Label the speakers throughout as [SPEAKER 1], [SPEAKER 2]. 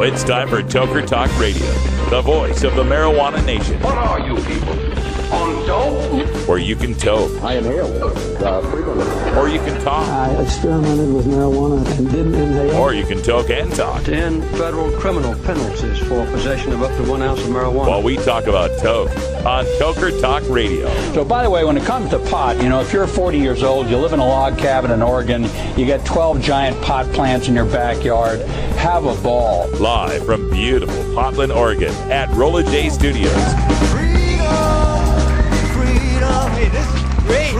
[SPEAKER 1] Now it's time for Toker Talk Radio, the voice of the marijuana nation.
[SPEAKER 2] What are you people? On dope?
[SPEAKER 1] Where you can toke.
[SPEAKER 3] I inhale frequently.
[SPEAKER 1] Or you can talk.
[SPEAKER 4] I experimented with marijuana and didn't inhale.
[SPEAKER 1] Or you can toke and talk.
[SPEAKER 5] 10 federal criminal penalties for possession of up to 1 ounce of marijuana.
[SPEAKER 1] While we talk about toke on Toker Talk Radio.
[SPEAKER 6] So, by the way, when it comes to pot, if you're 40 years old, you live in a log cabin in Oregon, you got 12 giant pot plants in your backyard, have a ball.
[SPEAKER 1] Live from beautiful Portland, Oregon at Rolla J Studios.
[SPEAKER 7] Hey, this is great.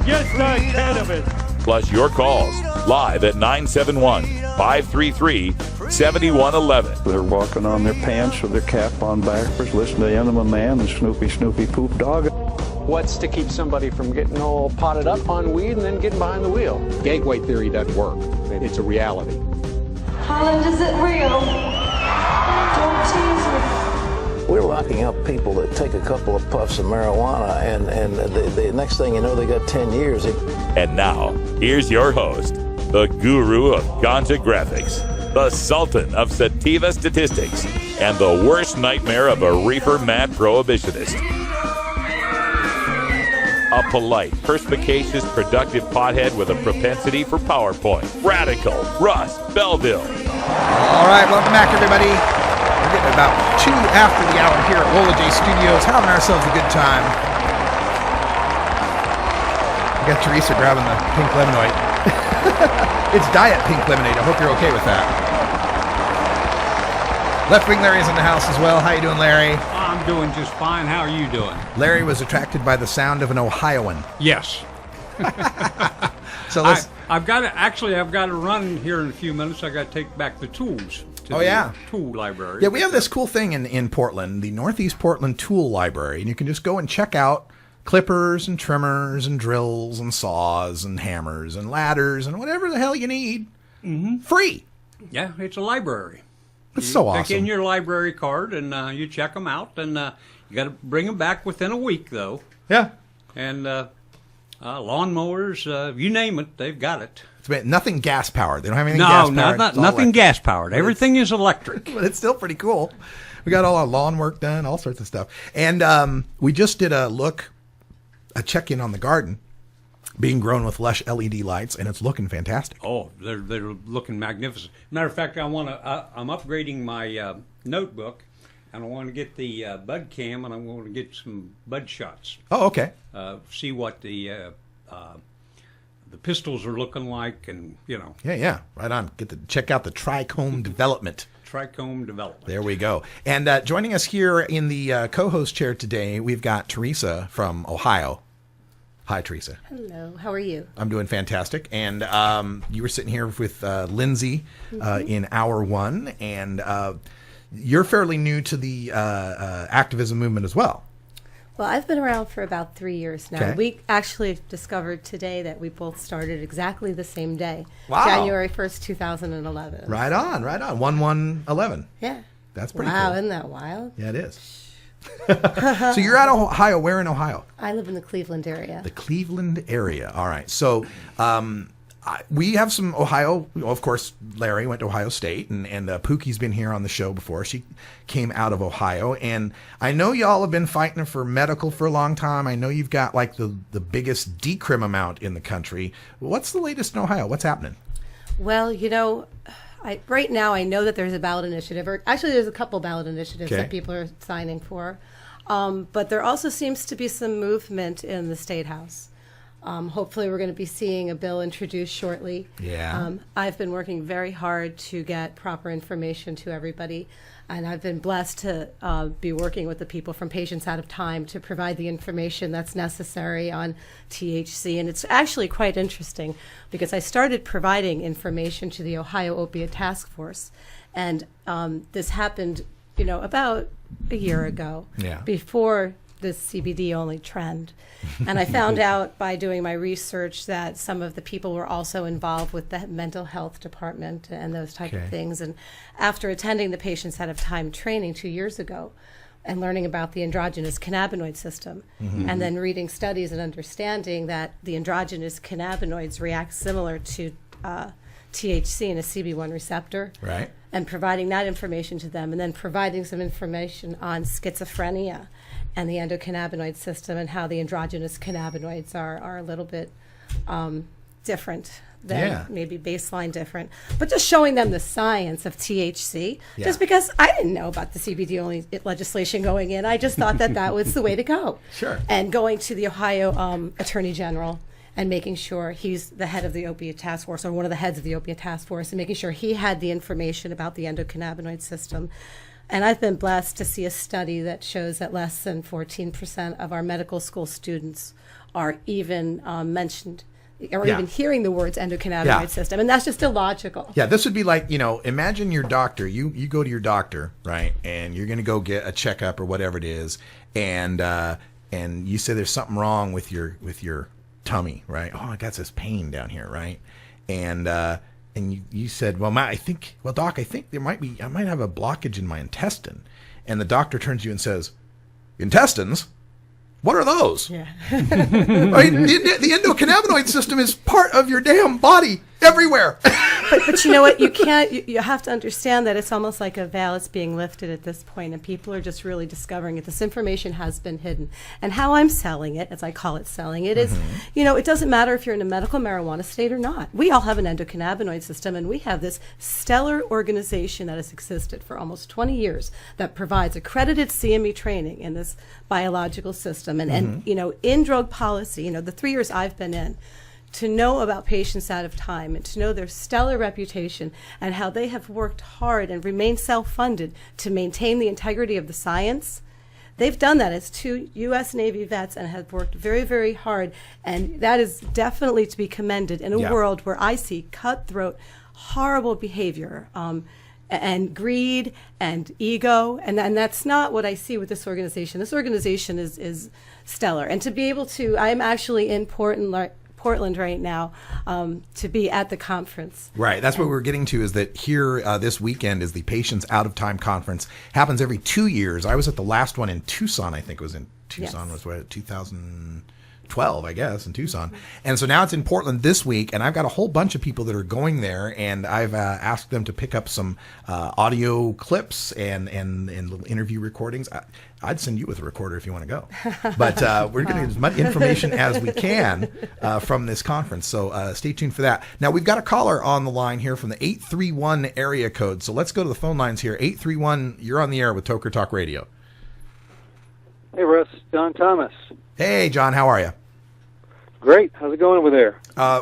[SPEAKER 7] Just not cannabis.
[SPEAKER 1] Plus your calls live at 971-533-7111.
[SPEAKER 3] They're walking on their pants with their cap on backwards, listening to Enema Man and Snoopy Poop Dog.
[SPEAKER 8] What's to keep somebody from getting all potted up on weed and then getting behind the wheel? Gateway theory doesn't work. It's a reality.
[SPEAKER 9] Holland, is it real? Don't tease me.
[SPEAKER 10] We're locking up people that take a couple of puffs of marijuana, and the next thing you know, they got 10 years.
[SPEAKER 1] And now, here's your host, the guru of ganja graphics, the sultan of sativa statistics, and the worst nightmare of a reefer mad prohibitionist. A polite, perspicacious, productive pothead with a propensity for PowerPoint. Radical, Russ Belville.
[SPEAKER 11] All right, welcome back, everybody. We're getting about 2 after the hour here at Rolla J Studios, having ourselves a good time. We got Theresa grabbing the pink lemonade. It's diet pink lemonade. I hope you're okay with that. Left Wing Larry's in the house as well. How you doing, Larry?
[SPEAKER 7] I'm doing just fine. How are you doing?
[SPEAKER 11] Larry was attracted by the sound of an Ohioan.
[SPEAKER 7] Yes.
[SPEAKER 11] So let's...
[SPEAKER 7] I've got to run here in a few minutes. I got to take back the tools to the tool library.
[SPEAKER 11] Yeah, we have this cool thing in Portland, the Northeast Portland Tool Library, and you can just go and check out clippers and trimmers and drills and saws and hammers and ladders and whatever the hell you need. Mm-hmm. Free.
[SPEAKER 7] Yeah, it's a library.
[SPEAKER 11] It's so awesome.
[SPEAKER 7] Take in your library card and you check them out, and you got to bring them back within a week, though.
[SPEAKER 11] Yeah.
[SPEAKER 7] And lawnmowers, you name it, they've got it.
[SPEAKER 11] It's nothing gas powered. They don't have anything gas powered.
[SPEAKER 7] No, nothing gas powered. Everything is electric.
[SPEAKER 11] But it's still pretty cool. We got all our lawn work done, all sorts of stuff. And we just did a check-in on the garden being grown with Lush LED lights, and it's looking fantastic.
[SPEAKER 7] Oh, they're looking magnificent. Matter of fact, I'm upgrading my notebook, and I want to get the bud cam, and I want to get some bud shots.
[SPEAKER 11] Oh, okay.
[SPEAKER 7] See what the pistils are looking like, and
[SPEAKER 11] Yeah, right on. Check out the trichome development.
[SPEAKER 7] Trichome development.
[SPEAKER 11] There we go. And joining us here in the co-host chair today, we've got Theresa from Ohio. Hi, Theresa.
[SPEAKER 9] Hello. How are you?
[SPEAKER 11] I'm doing fantastic. And you were sitting here with Lindsay in hour one, and you're fairly new to the activism movement as well.
[SPEAKER 9] Well, I've been around for about 3 years now.
[SPEAKER 11] Okay.
[SPEAKER 9] We actually discovered today that we both started exactly the same day.
[SPEAKER 11] Wow.
[SPEAKER 9] January 1st, 2011.
[SPEAKER 11] Right on. 1/1/11.
[SPEAKER 9] Yeah.
[SPEAKER 11] That's pretty cool.
[SPEAKER 9] Wow, isn't that wild?
[SPEAKER 11] Yeah, it is. So you're out of Ohio. Where in Ohio?
[SPEAKER 9] I live in the Cleveland area.
[SPEAKER 11] The Cleveland area. All right. So we have some Ohio. Of course, Larry went to Ohio State, and Pookie's been here on the show before. She came out of Ohio, and I know y'all have been fighting for medical for a long time. I know you've got like the biggest decrim amount in the country. What's the latest in Ohio? What's happening?
[SPEAKER 9] Well, right now I know that there's a ballot initiative, or actually there's a couple ballot initiatives that people are signing for. But there also seems to be some movement in the State House. Hopefully we're going to be seeing a bill introduced shortly.
[SPEAKER 11] Yeah.
[SPEAKER 9] I've been working very hard to get proper information to everybody, and I've been blessed to be working with the people from Patients Out of Time to provide the information that's necessary on THC. And it's actually quite interesting because I started providing information to the Ohio Opiate Task Force, and this happened, about a year ago, before this CBD-only trend. And I found out by doing my research that some of the people were also involved with the mental health department and those type of things. And after attending the Patients Out of Time training 2 years ago and learning about the endogenous cannabinoid system, and then reading studies and understanding that the endogenous cannabinoids react similar to THC and a CB1 receptor,
[SPEAKER 11] right?
[SPEAKER 9] and providing that information to them, and then providing some information on schizophrenia and the endocannabinoid system and how the endogenous cannabinoids are a little bit different than maybe baseline different. But just showing them the science of THC, just because I didn't know about the CBD-only legislation going in. I just thought that was the way to go.
[SPEAKER 11] Sure.
[SPEAKER 9] And going to the Ohio Attorney General and making sure he's the head of the opiate task force, or one of the heads of the opiate task force, and making sure he had the information about the endocannabinoid system. And I've been blessed to see a study that shows that less than 14% of our medical school students are even mentioned or even hearing the words endocannabinoid system. And that's just illogical.
[SPEAKER 11] Yeah, this would be like, imagine your doctor. You go to your doctor, right? And you're going to go get a checkup or whatever it is. And you say there's something wrong with your tummy, right? Oh, I got this pain down here, right? And you said, well, Doc, I think I might have a blockage in my intestine. And the doctor turns to you and says, intestines? What are those?
[SPEAKER 9] Yeah.
[SPEAKER 11] The endocannabinoid system is part of your damn body everywhere.
[SPEAKER 9] But you know what? You have to understand that it's almost like a veil that's being lifted at this point, and people are just really discovering it. This information has been hidden. And how I'm selling it, as I call it selling it, is, it doesn't matter if you're in a medical marijuana state or not. We all have an endocannabinoid system, and we have this stellar organization that has existed for almost 20 years that provides accredited CME training in this biological system. And in drug policy, the 3 years I've been in, to know about Patients Out of Time and to know their stellar reputation and how they have worked hard and remain self-funded to maintain the integrity of the science. They've done that as 2 U.S. Navy vets and have worked very, very hard. And that is definitely to be commended in a world where I see cutthroat, horrible behavior, and greed and ego. And that's not what I see with this organization. This organization is stellar. And to be able to, I'm actually in Portland right now to be at the conference.
[SPEAKER 11] Right. That's what we're getting to, is that here this weekend is the Patients Out of Time conference. Happens every 2 years. I was at the last one in Tucson. I think it was in Tucson. Was what, 2012, I guess, in Tucson. And so now it's in Portland this week, and I've got a whole bunch of people that are going there, and I've asked them to pick up some audio clips and little interview recordings. I'd send you with a recorder if you want to go. But we're getting as much information as we can from this conference. So stay tuned for that. Now, we've got a caller on the line here from the 831 area code. So let's go to the phone lines here. 831, you're on the air with Toker Talk Radio.
[SPEAKER 12] Hey, Russ. John Thomas.
[SPEAKER 11] Hey, John. How are you?
[SPEAKER 12] Great. How's it going over there?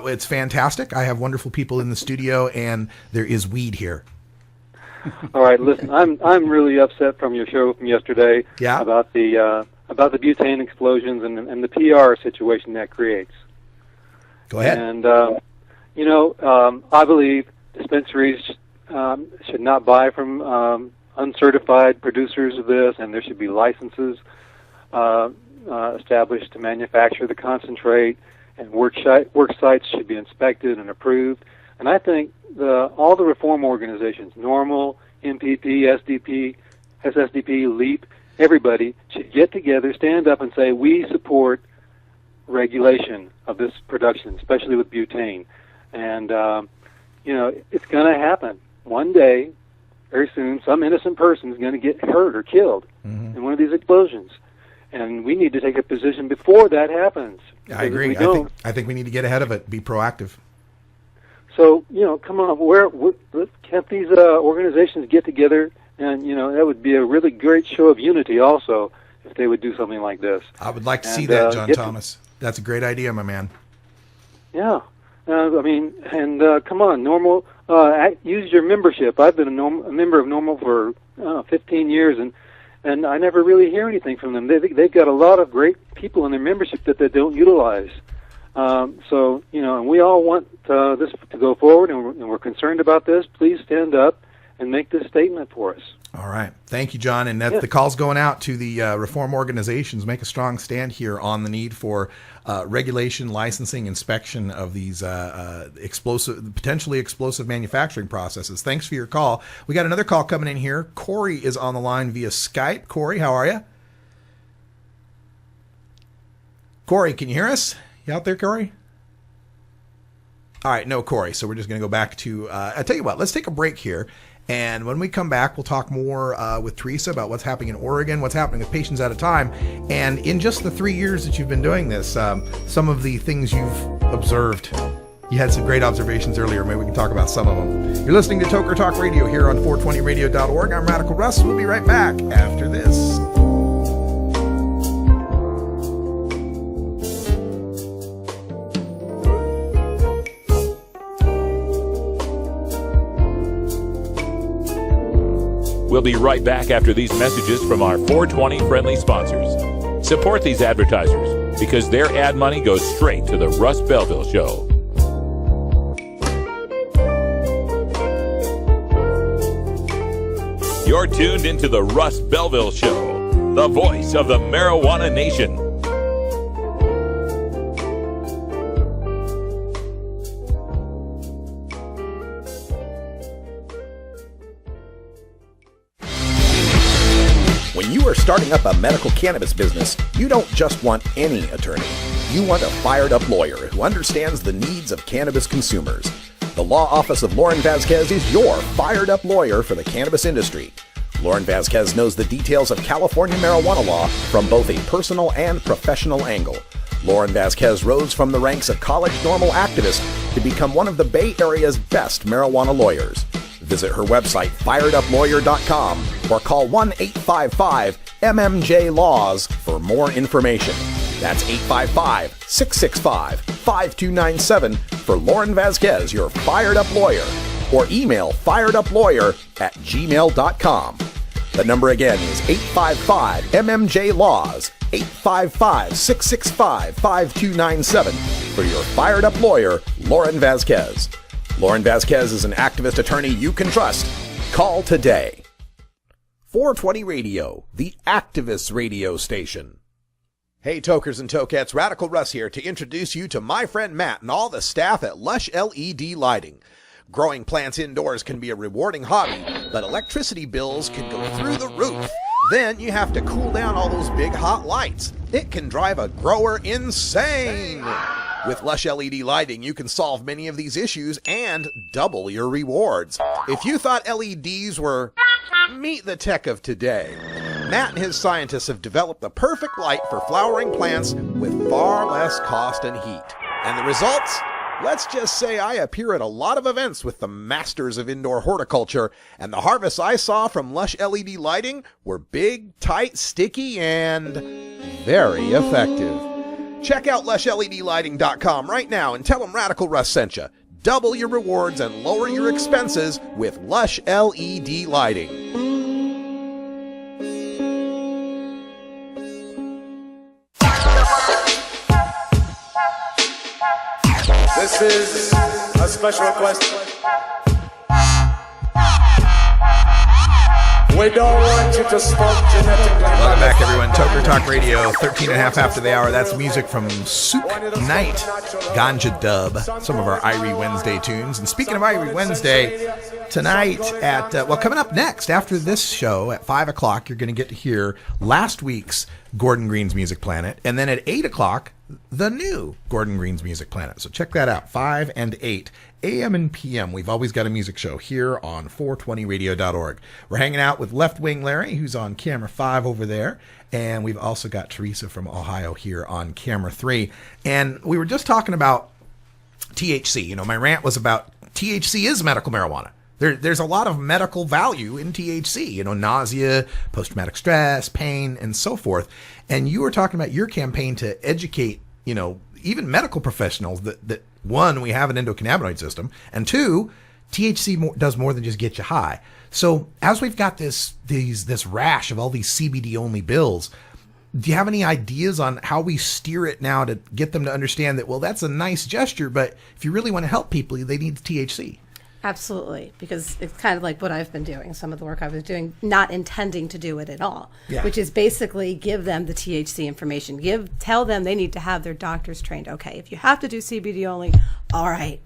[SPEAKER 11] It's fantastic. I have wonderful people in the studio, and there is weed here.
[SPEAKER 12] All right, listen. I'm really upset from your show from yesterday about the butane explosions and the PR situation that creates.
[SPEAKER 11] Go ahead.
[SPEAKER 12] And I believe dispensaries should not buy from uncertified producers of this, and there should be licenses established to manufacture the concentrate, and work sites should be inspected and approved. And I think all the reform organizations, NORML, MPP, SDP, SSDP, LEAP, everybody should get together, stand up, and say, we support regulation of this production, especially with butane. And, it's going to happen. One day, very soon, some innocent person is going to get hurt or killed in one of these explosions. And we need to take a position before that happens.
[SPEAKER 11] I agree. I think we need to get ahead of it, be proactive.
[SPEAKER 12] So, come on, can't these organizations get together? And, that would be a really great show of unity also, if they would do something like this.
[SPEAKER 11] I would like to see that, John Thomas. That's a great idea, my man.
[SPEAKER 12] Yeah. Come on, NORML, use your membership. I've been a member of NORML for 15 years, and I never really hear anything from them. They've got a lot of great people in their membership that they don't utilize. And we all want this to go forward, and we're concerned about this. Please stand up and make this statement for us.
[SPEAKER 11] All right. Thank you, John. And the call's going out to the reform organizations. Make a strong stand here on the need for regulation, licensing, inspection of these potentially explosive manufacturing processes. Thanks for your call. We got another call coming in here. Corey is on the line via Skype. Corey, how are you? Corey, can you hear us? You out there, Corey? All right, no, Corey. So we're just going to go back to, I tell you what, let's take a break here. And when we come back, we'll talk more with Theresa about what's happening in Oregon, what's happening with Patients at a Time. And in just the 3 years that you've been doing this, some of the things you've observed. You had some great observations earlier. Maybe we can talk about some of them. You're listening to Toker Talk Radio here on 420radio.org. I'm Radical Russ. We'll be right back after this.
[SPEAKER 1] We'll be right back after these messages from our 420 friendly sponsors. Support these advertisers because their ad money goes straight to the Russ Belville Show. You're tuned into the Russ Belville Show, the voice of the marijuana nation.
[SPEAKER 13] When you are starting up a medical cannabis business, you don't just want any attorney. You want a fired-up lawyer who understands the needs of cannabis consumers. The law office of Lauren Vasquez is your fired-up lawyer for the cannabis industry. Lauren Vasquez knows the details of California marijuana law from both a personal and professional angle. Lauren Vasquez rose from the ranks of college normal activist to become one of the Bay Area's best marijuana lawyers. Visit her website, fireduplawyer.com, or call 1-855-MMJ-LAWS for more information. That's 855-665-5297 for Lauren Vasquez, your fired-up lawyer, or email fireduplawyer@gmail.com. The number again is 855-MMJ-LAWS, 855-665-5297 for your fired-up lawyer, Lauren Vasquez. Lauren Vasquez is an activist attorney you can trust. Call today. 420 Radio, the activist radio station. Hey, Tokers and Tokettes, Radical Russ here to introduce you to my friend Matt and all the staff at Lush LED Lighting. Growing plants indoors can be a rewarding hobby, but electricity bills can go through the roof. Then you have to cool down all those big hot lights. It can drive a grower insane. With Lush LED Lighting, you can solve many of these issues and double your rewards. If you thought LEDs were meet the tech of today, Matt and his scientists have developed the perfect light for flowering plants with far less cost and heat. And the results? Let's just say I appear at a lot of events with the masters of indoor horticulture, and the harvests I saw from Lush LED Lighting were big, tight, sticky, and very effective. Check out LushLEDlighting.com right now and tell them Radical Russ sent you. Double your rewards and lower your expenses with Lush LED Lighting.
[SPEAKER 14] This is a special request. We don't want you to smoke genetically.
[SPEAKER 11] Welcome back, everyone. Toker Talk Radio, 13 and a half after the hour. That's music from Souk Knight, Ganja Dub, some of our Irie Wednesday tunes. And speaking of Irie Wednesday, tonight at, coming up next after this show at 5 o'clock, you're going to get to hear last week's Gordon Green's Music Planet. And then at 8 o'clock, the new Gordon Green's Music Planet. So check that out, 5 and 8. AM and PM. We've always got a music show here on 420radio.org. We're hanging out with Left Wing Larry, who's on camera 5 over there. And we've also got Theresa from Ohio here on camera 3. And we were just talking about THC. You know, my rant was about THC is medical marijuana. There's a lot of medical value in THC, you know, nausea, post-traumatic stress, pain, and so forth. And you were talking about your campaign to educate, you know, even medical professionals that one, we have an endocannabinoid system, and two, THC does more than just get you high. So as we've got this rash of all these CBD-only bills, do you have any ideas on how we steer it now to get them to understand that, well, that's a nice gesture, but if you really want to help people, they need THC?
[SPEAKER 9] Absolutely, because it's kind of like what I've been doing, some of the work I was doing, not intending to do it at all, which is basically give them the THC information. Tell them they need to have their doctors trained. Okay, if you have to do CBD only, all right,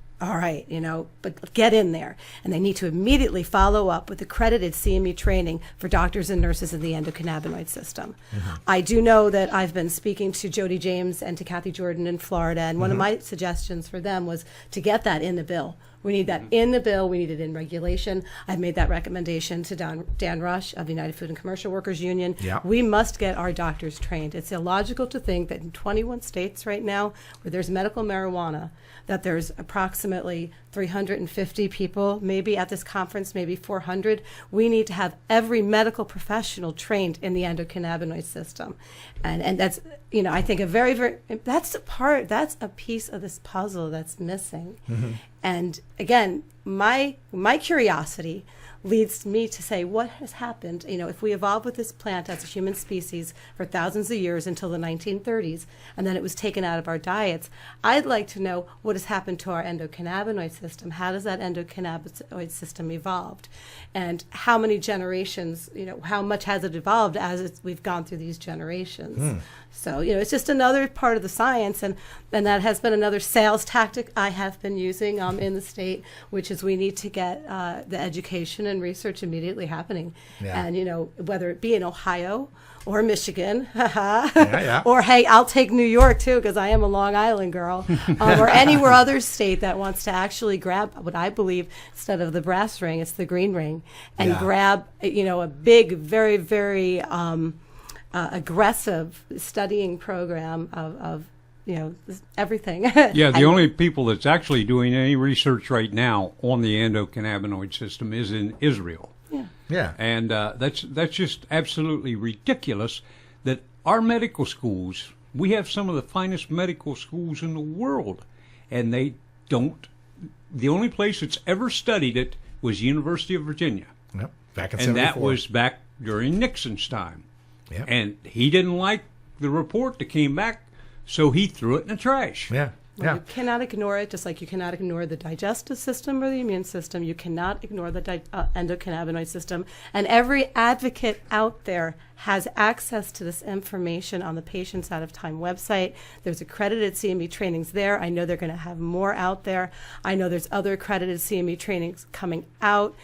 [SPEAKER 9] you know, but get in there. And they need to immediately follow up with accredited CME training for doctors and nurses in the endocannabinoid system. Mm-hmm. I do know that I've been speaking to Jody James and to Kathy Jordan in Florida, and one of my suggestions for them was to get that in the bill We need that in the bill. We need it in regulation. I've made that recommendation to Dan Rush of the United Food and Commercial Workers Union.
[SPEAKER 11] Yeah.
[SPEAKER 9] We must get our doctors trained. It's illogical to think that in 21 states right now where there's medical marijuana, that there's approximately 350 people, maybe at this conference, maybe 400. We need to have every medical professional trained in the endocannabinoid system. And that's, I think that's a piece of this puzzle that's missing.
[SPEAKER 11] Mm-hmm.
[SPEAKER 9] And again, my curiosity leads me to say, what has happened? If we evolved with this plant as a human species for thousands of years until the 1930s, and then it was taken out of our diets, I'd like to know what has happened to our endocannabinoid system. How does that endocannabinoid system evolved? And how many generations, how much has it evolved as we've gone through these generations? So, it's just another part of the science, and that has been another sales tactic I have been using in the state, which is we need to get the education and research immediately happening.
[SPEAKER 11] Yeah.
[SPEAKER 9] And, whether it be in Ohio or Michigan,
[SPEAKER 11] yeah.
[SPEAKER 9] or, hey, I'll take New York, too, because I am a Long Island girl, or anywhere other state that wants to actually grab what I believe, instead of the brass ring, it's the green ring, and grab, a big, very, very aggressive studying program of everything.
[SPEAKER 7] Yeah, the only people that's actually doing any research right now on the endocannabinoid system is in Israel.
[SPEAKER 11] Yeah.
[SPEAKER 7] And that's just absolutely ridiculous that our medical schools, we have some of the finest medical schools in the world, and they don't. The only place that's ever studied it was University of Virginia.
[SPEAKER 11] Yep. Back in
[SPEAKER 7] and
[SPEAKER 11] 74.
[SPEAKER 7] that was back during Nixon's time.
[SPEAKER 11] Yep.
[SPEAKER 7] And he didn't like the report that came back, so he threw it in the trash.
[SPEAKER 11] Yeah.
[SPEAKER 9] Well, you cannot ignore it, just like you cannot ignore the digestive system or the immune system. You cannot ignore the endocannabinoid system. And every advocate out there has access to this information on the Patients Out of Time website. There's accredited CME trainings there. I know they're going to have more out there. I know there's other accredited CME trainings coming out.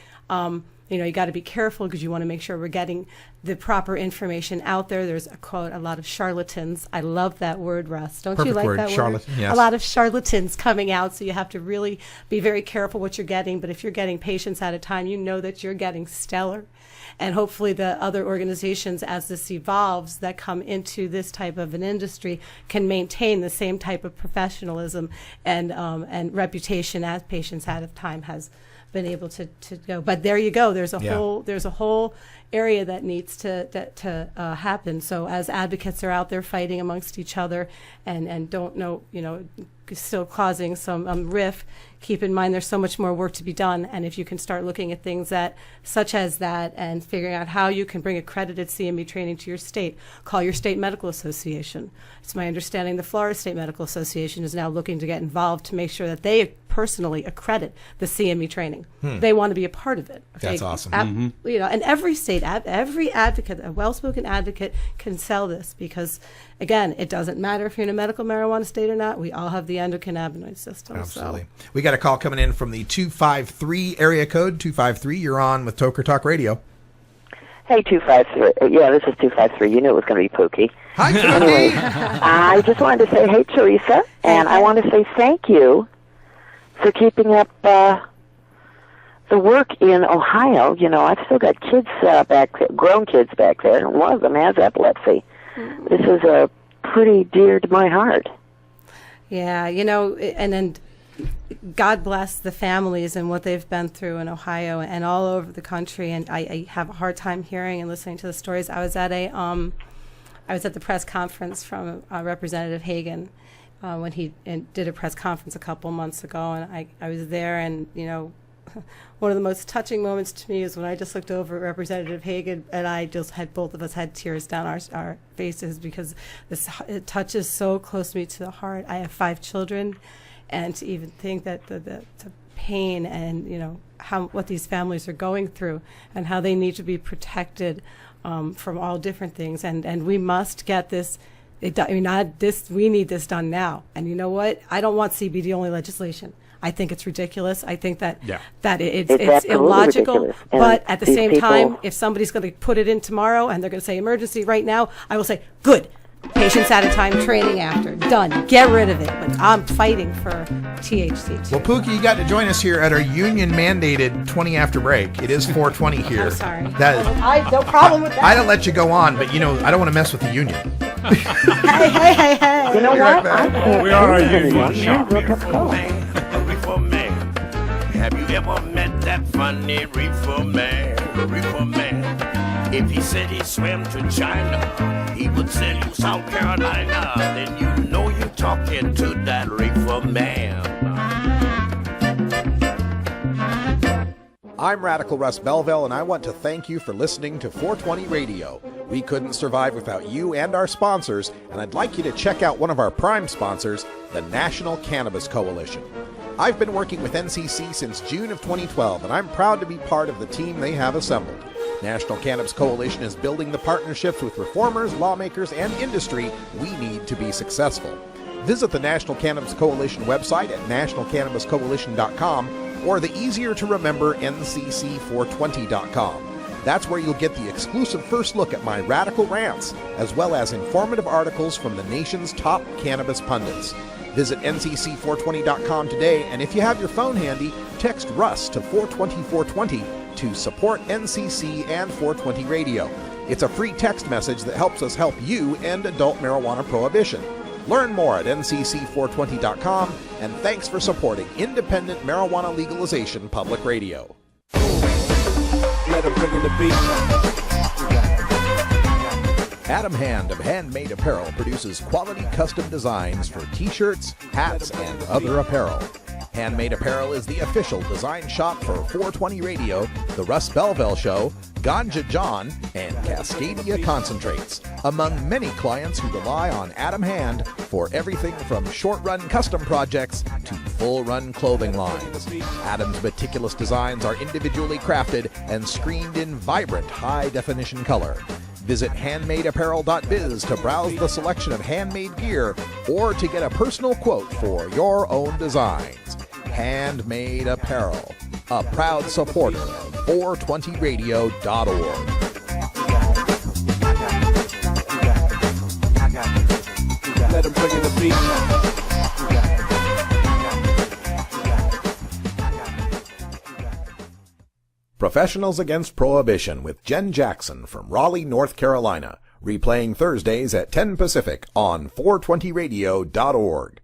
[SPEAKER 9] You got to be careful because you want to make sure we're getting the proper information out there. There's a lot of charlatans. I love that word, Russ. Don't you like
[SPEAKER 11] word,
[SPEAKER 9] that
[SPEAKER 11] charlatan,
[SPEAKER 9] word?
[SPEAKER 11] yes.
[SPEAKER 9] A lot of charlatans coming out, so you have to really be very careful what you're getting. But if you're getting Patients At a Time, you know that you're getting stellar. And hopefully the other organizations, as this evolves, that come into this type of an industry can maintain the same type of professionalism and reputation as Patients Out of Time has been able to go. But there you go. There's a whole area that needs to happen. So as advocates are out there fighting amongst each other and don't know, still causing some rift, keep in mind there's so much more work to be done. And if you can start looking at things such as that and figuring out how you can bring accredited CME training to your state, call your state medical association. It's my understanding the Florida State Medical Association is now looking to get involved to make sure that they personally accredit the CME training. They want to be a part of it. Okay?
[SPEAKER 11] That's awesome.
[SPEAKER 9] And every state, every advocate, a well-spoken advocate can sell this because, again, it doesn't matter if you're in a medical marijuana state or not. We all have the endocannabinoid system.
[SPEAKER 11] Absolutely.
[SPEAKER 9] So.
[SPEAKER 11] We got a call coming in from the 253 area code. 253, you're on with Toker Talk Radio.
[SPEAKER 15] Hey, 253. Yeah, this is 253. You knew it was going to be Pookie.
[SPEAKER 11] Hi, Pookie.
[SPEAKER 15] Anyway, I just wanted to say, hey, Theresa, and I want to say thank you for keeping up the work in Ohio. I've still got kids back there, grown kids back there, and one of them has epilepsy. This is pretty dear to my heart.
[SPEAKER 9] Yeah, and then God bless the families and what they've been through in Ohio and all over the country. And I have a hard time hearing and listening to the stories. I was at the press conference from Representative Hagan when he did a press conference a couple months ago, and I was there, and one of the most touching moments to me is when I just looked over at Representative Hagan, and both of us had tears down our faces because it touches so close to me, to the heart. I have 5 children, and to even think that the pain and what these families are going through and how they need to be protected from all different things, and we must get this. We need this done now. And you know what? I don't want CBD-only legislation. I think it's ridiculous. I think that it's illogical.
[SPEAKER 15] Ridiculous.
[SPEAKER 9] But at the same time, if somebody's going to put it in tomorrow and they're going to say emergency right now, I will say, good. Patients at a time, training after. Done. Get rid of it. But I'm fighting for THC too.
[SPEAKER 11] Well, Pookie, you got to join us here at our union-mandated 20 after break. It is 4:20 here.
[SPEAKER 9] I'm sorry.
[SPEAKER 11] That is,
[SPEAKER 9] no problem with that.
[SPEAKER 11] I don't let you go on, but, I don't want to mess with the union.
[SPEAKER 9] Hey.
[SPEAKER 15] You know what?
[SPEAKER 7] We are a union shop.
[SPEAKER 16] Reefer man. Have you ever met that funny reefer man? Reefer man. If he said he swam to China, he would sell you South Carolina. Then you know you're talking to that reefer man.
[SPEAKER 13] I'm Radical Russ Belville, and I want to thank you for listening to 420 Radio. We couldn't survive without you and our sponsors, and I'd like you to check out one of our prime sponsors, the National Cannabis Coalition. I've been working with NCC since June of 2012, and I'm proud to be part of the team they have assembled. National Cannabis Coalition is building the partnerships with reformers, lawmakers, and industry we need to be successful. Visit the National Cannabis Coalition website at nationalcannabiscoalition.com or the easier-to-remember ncc420.com. That's where you'll get the exclusive first look at my radical rants, as well as informative articles from the nation's top cannabis pundits. Visit ncc420.com today, and if you have your phone handy, text Russ to 420-420 to support NCC and 420 Radio. It's a free text message that helps us help you end adult marijuana prohibition. Learn more at ncc420.com, and thanks for supporting independent marijuana legalization public radio.
[SPEAKER 14] Let him bring in the beat.
[SPEAKER 13] Adam Hand of Handmade Apparel produces quality custom designs for t-shirts, hats, and other apparel. Handmade Apparel is the official design shop for 420 Radio, The Russ Belville Show, Ganja John, and Cascadia Concentrates, among many clients who rely on Adam Hand for everything from short-run custom projects to full-run clothing lines. Adam's meticulous designs are individually crafted and screened in vibrant high-definition color. Visit handmadeapparel.biz to browse the selection of handmade gear or to get a personal quote for your own designs. Handmade Apparel, a proud supporter of 420radio.org.
[SPEAKER 14] Let him bring in the beat.
[SPEAKER 13] Professionals Against Prohibition with Jen Jackson from Raleigh, North Carolina, replaying Thursdays at 10 Pacific on 420radio.org.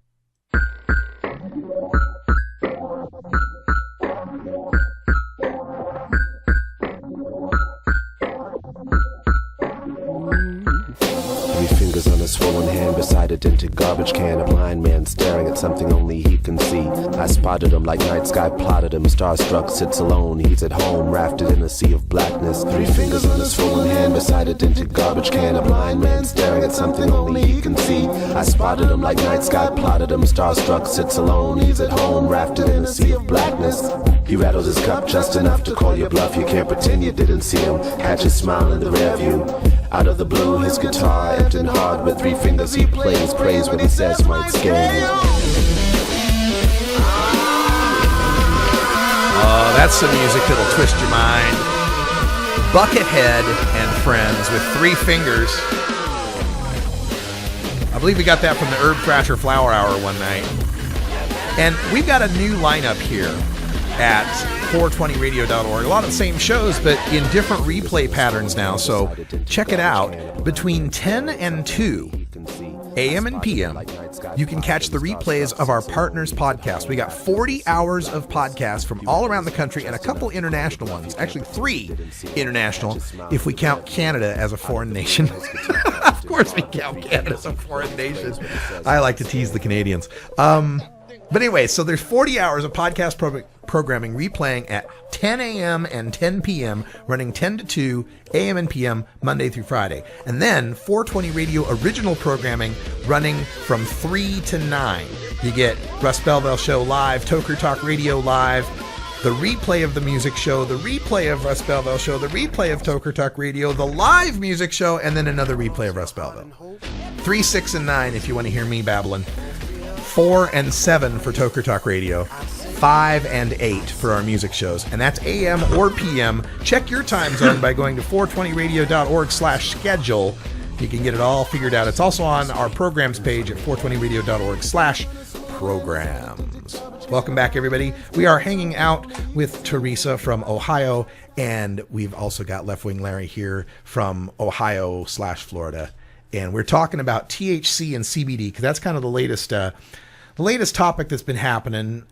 [SPEAKER 17] On a swollen hand beside a dented garbage can, a blind man staring at something only he can see. I spotted him like night sky plotted him, starstruck sits alone, he's at home, rafted in a sea of blackness. 3 fingers on a swollen hand beside a dented garbage can, a blind man staring at something only he can see. I spotted him like night sky plotted him, starstruck sits alone, he's at home, rafted in a sea of blackness. He rattles his cup just enough to call your bluff, you can't pretend you didn't see him, catch his smile in the rear view. Out of the blue, his guitar empty and hard with 3 fingers he plays, praise what he says might scare you.
[SPEAKER 11] Oh, that's some music that'll twist your mind. Buckethead and Friends with 3 fingers. I believe we got that from the Herb Thrasher Flower Hour one night. And we've got a new lineup here at 420radio.org. A lot of the same shows, but in different replay patterns now. So check it out. Between 10 and 2 a.m. and p.m., you can catch the replays of our partners' podcast. We got 40 hours of podcasts from all around the country and a couple international ones. Actually, 3 international if we count Canada as a foreign nation. Of course we count Canada as a foreign nation. I like to tease the Canadians. But anyway, so there's 40 hours of podcast programming replaying at 10 a.m. and 10 p.m., running 10 to 2 a.m. and p.m. Monday through Friday. And then 420 Radio original programming running from 3 to 9. You get Russ Belville Show Live, Toker Talk Radio Live, the replay of the music show, the replay of Russ Belville Show, the replay of Toker Talk Radio, the live music show, and then another replay of Russ Belville. 3, 6, and 9 if you want to hear me babbling. 4 and 7 for Toker Talk Radio, 5 and 8 for our music shows, and that's AM or PM. Check your time zone by going to 420radio.org/schedule You can get it all figured out. It's also on our programs page at 420radio.org/programs. Welcome back, everybody. We are hanging out with Theresa from Ohio, and we've also got Left Wing Larry here from Ohio/Florida. And we're talking about THC and CBD because that's kind of the latest topic that's been happening.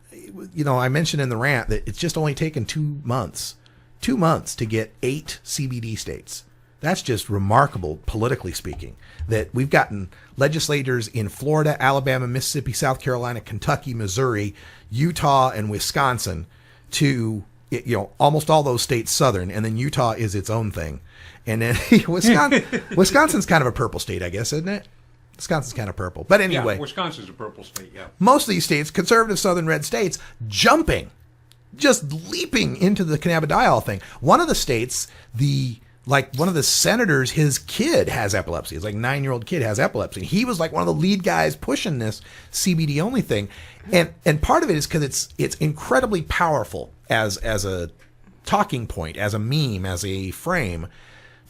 [SPEAKER 11] You know, I mentioned in the rant that it's just only taken 2 months to get 8 CBD states. That's just remarkable, politically speaking, that we've gotten legislators in Florida, Alabama, Mississippi, South Carolina, Kentucky, Missouri, Utah, and Wisconsin to, you know, almost all those states southern, and then Utah is its own thing. And then Wisconsin's kind of a purple state, I guess, isn't it? Wisconsin's kind of purple. But anyway.
[SPEAKER 7] Yeah, Wisconsin's a purple state, yeah.
[SPEAKER 11] Most of these states, conservative southern red states, just leaping into the cannabidiol thing. One of the states, one of the senators, his kid has epilepsy. His 9-year-old kid has epilepsy. He was like one of the lead guys pushing this CBD-only thing. And part of it is because it's incredibly powerful as a talking point, as a meme, as a frame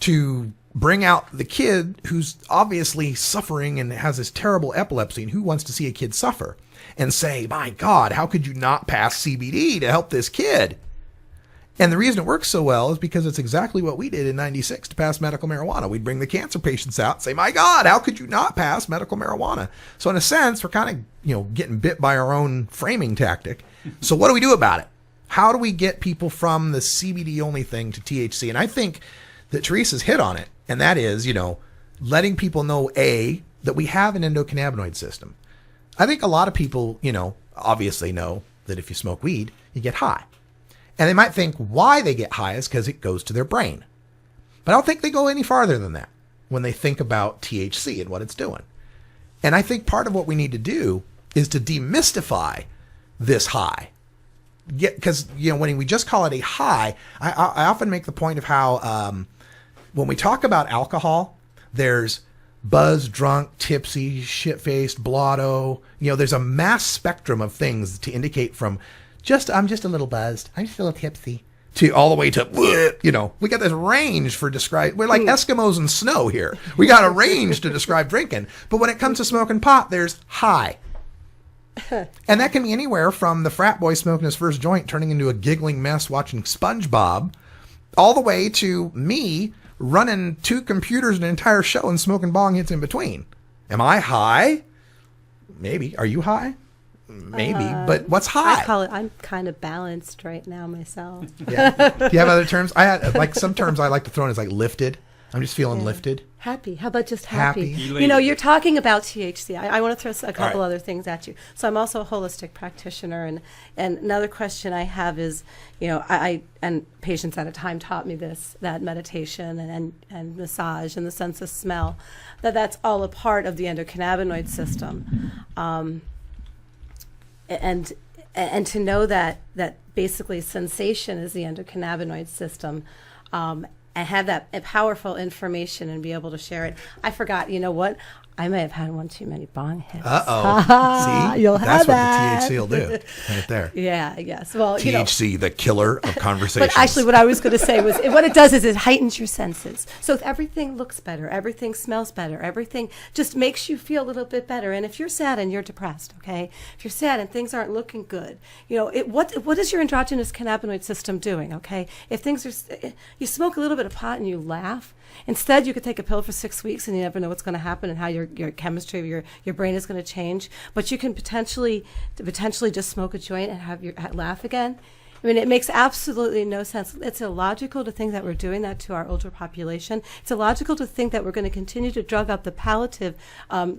[SPEAKER 11] to bring out the kid who's obviously suffering and has this terrible epilepsy, and who wants to see a kid suffer and say, my God, how could you not pass CBD to help this kid? And the reason it works so well is because it's exactly what we did in 96 to pass medical marijuana. We'd bring the cancer patients out and say, my God, how could you not pass medical marijuana? So in a sense, we're kind of, getting bit by our own framing tactic. So what do we do about it? How do we get people from the CBD only thing to THC? And I think that Theresa's hit on it. And that is, letting people know, that we have an endocannabinoid system. I think a lot of people, obviously know that if you smoke weed, you get high. And they might think why they get high is because it goes to their brain. But I don't think they go any farther than that when they think about THC and what it's doing. And I think part of what we need to do is to demystify this high. Because, when we just call it a high, I often make the point of how when we talk about alcohol, there's buzz, drunk, tipsy, shit-faced, blotto. There's a mass spectrum of things to indicate from I'm just a little buzzed, I'm just a little tipsy, to all the way to, we got this range for describe. We're like Eskimos in snow here. We got a range to describe drinking. But when it comes to smoking pot, there's high. And that can be anywhere from the frat boy smoking his first joint, turning into a giggling mess watching SpongeBob, all the way to me running 2 computers an entire show and smoking bong hits in between. Am I high? Maybe. Are you high? Maybe. But what's high?
[SPEAKER 9] I call it, I'm kind of balanced right now myself.
[SPEAKER 11] Yeah. Do you have other terms? I had some terms I like to throw in is lifted. I'm just feeling lifted.
[SPEAKER 9] Happy. How about just happy?
[SPEAKER 11] Happy.
[SPEAKER 9] You're talking about THC. I want to throw a couple other things at you. So I'm also a holistic practitioner, and another question I have is, I patients at a time taught me this, that meditation and massage and the sense of smell, that's all a part of the endocannabinoid system, and to know that basically sensation is the endocannabinoid system. And have that powerful information and be able to share it. I forgot, you know what? I may have had one too many bong hits.
[SPEAKER 11] See?
[SPEAKER 9] You'll have
[SPEAKER 11] That's what the THC will do right there.
[SPEAKER 9] Yeah, yes. Well,
[SPEAKER 11] THC, the killer of conversations.
[SPEAKER 9] But actually what I was going to say was what it does is it heightens your senses. So if everything looks better, everything smells better, everything just makes you feel a little bit better. And if you're sad and you're depressed, okay? If you're sad and things aren't looking good, what is your endogenous cannabinoid system doing, okay? If things are, you smoke a little bit of pot and you laugh, instead, you could take a pill for 6 weeks and you never know what's going to happen and how your chemistry of your brain is going to change. But you can potentially just smoke a joint and have your laugh again. I mean, it makes absolutely no sense. It's illogical to think that we're doing that to our older population. It's illogical to think that we're going to continue to drug up the palliative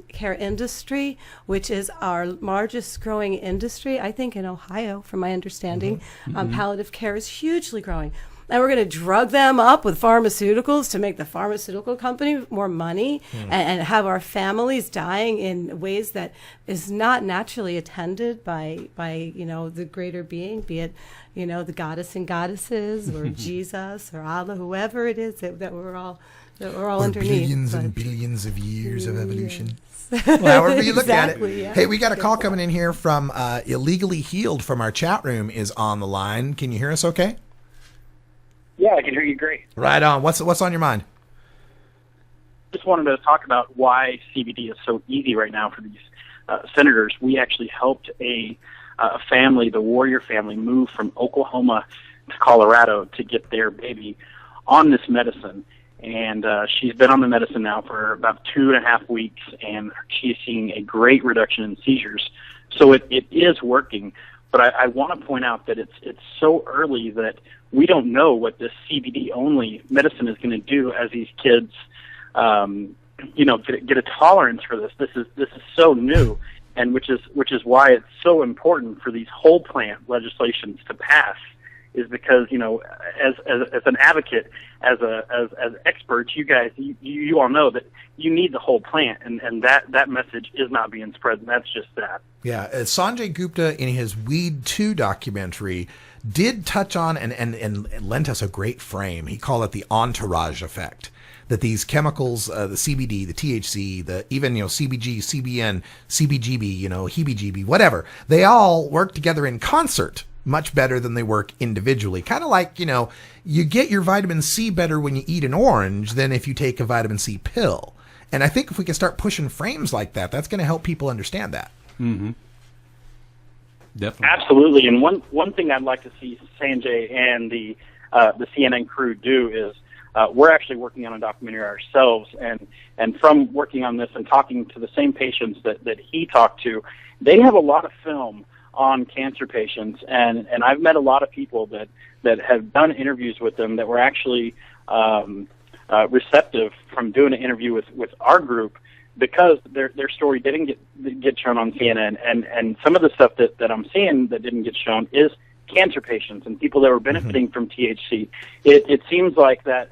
[SPEAKER 9] care industry, which is our largest growing industry, I think, in Ohio, from my understanding. Palliative care is hugely growing. And we're going to drug them up with pharmaceuticals to make the pharmaceutical company more money and have our families dying in ways that is not naturally attended by the greater being, be it, the goddess and goddesses or Jesus or Allah, whoever it is that we're all underneath.
[SPEAKER 11] Billions and billions of years of evolution. Well, however you look at it.
[SPEAKER 9] Yeah.
[SPEAKER 11] Hey, we got a call coming in here from Illegally Healed from our chat room is on the line. Can you hear us okay?
[SPEAKER 18] Yeah, I can hear you great.
[SPEAKER 11] Right on. What's on your mind?
[SPEAKER 18] just wanted to talk about why CBD is so easy right now for these senators. We actually helped a family, the Warrior family, move from Oklahoma to Colorado to get their baby on this medicine. And she's been on the medicine now for about 2.5 weeks, and she's seeing a great reduction in seizures. So it is working. But I want to point out that it's so early that we don't know what this CBD-only medicine is going to do as these kids, get a tolerance for this. This is so new, and which is why it's so important for these whole plant legislations to pass. Is because as an advocate, as experts, you guys, you all know that you need the whole plant, and that message is not being spread, and that's just that.
[SPEAKER 11] Yeah, Sanjay Gupta in his Weed 2 documentary did touch on and lent us a great frame. He called it the entourage effect. That these chemicals, the CBD, the THC, the even CBG, CBN, CBGB, heebie-jeebie, whatever, they all work together in concert much better than they work individually. Kind of like, you get your vitamin C better when you eat an orange than if you take a vitamin C pill. And I think if we can start pushing frames like that, that's going to help people understand that.
[SPEAKER 7] Mm-hmm. Definitely.
[SPEAKER 18] Absolutely. And one thing I'd like to see Sanjay and the CNN crew do is we're actually working on a documentary ourselves, and from working on this and talking to the same patients that he talked to, they have a lot of film on cancer patients, and I've met a lot of people that have done interviews with them that were actually receptive from doing an interview with our group because their story didn't get shown on CNN, and some of the stuff that I'm seeing that didn't get shown is cancer patients and people that were benefiting from THC. It seems like that's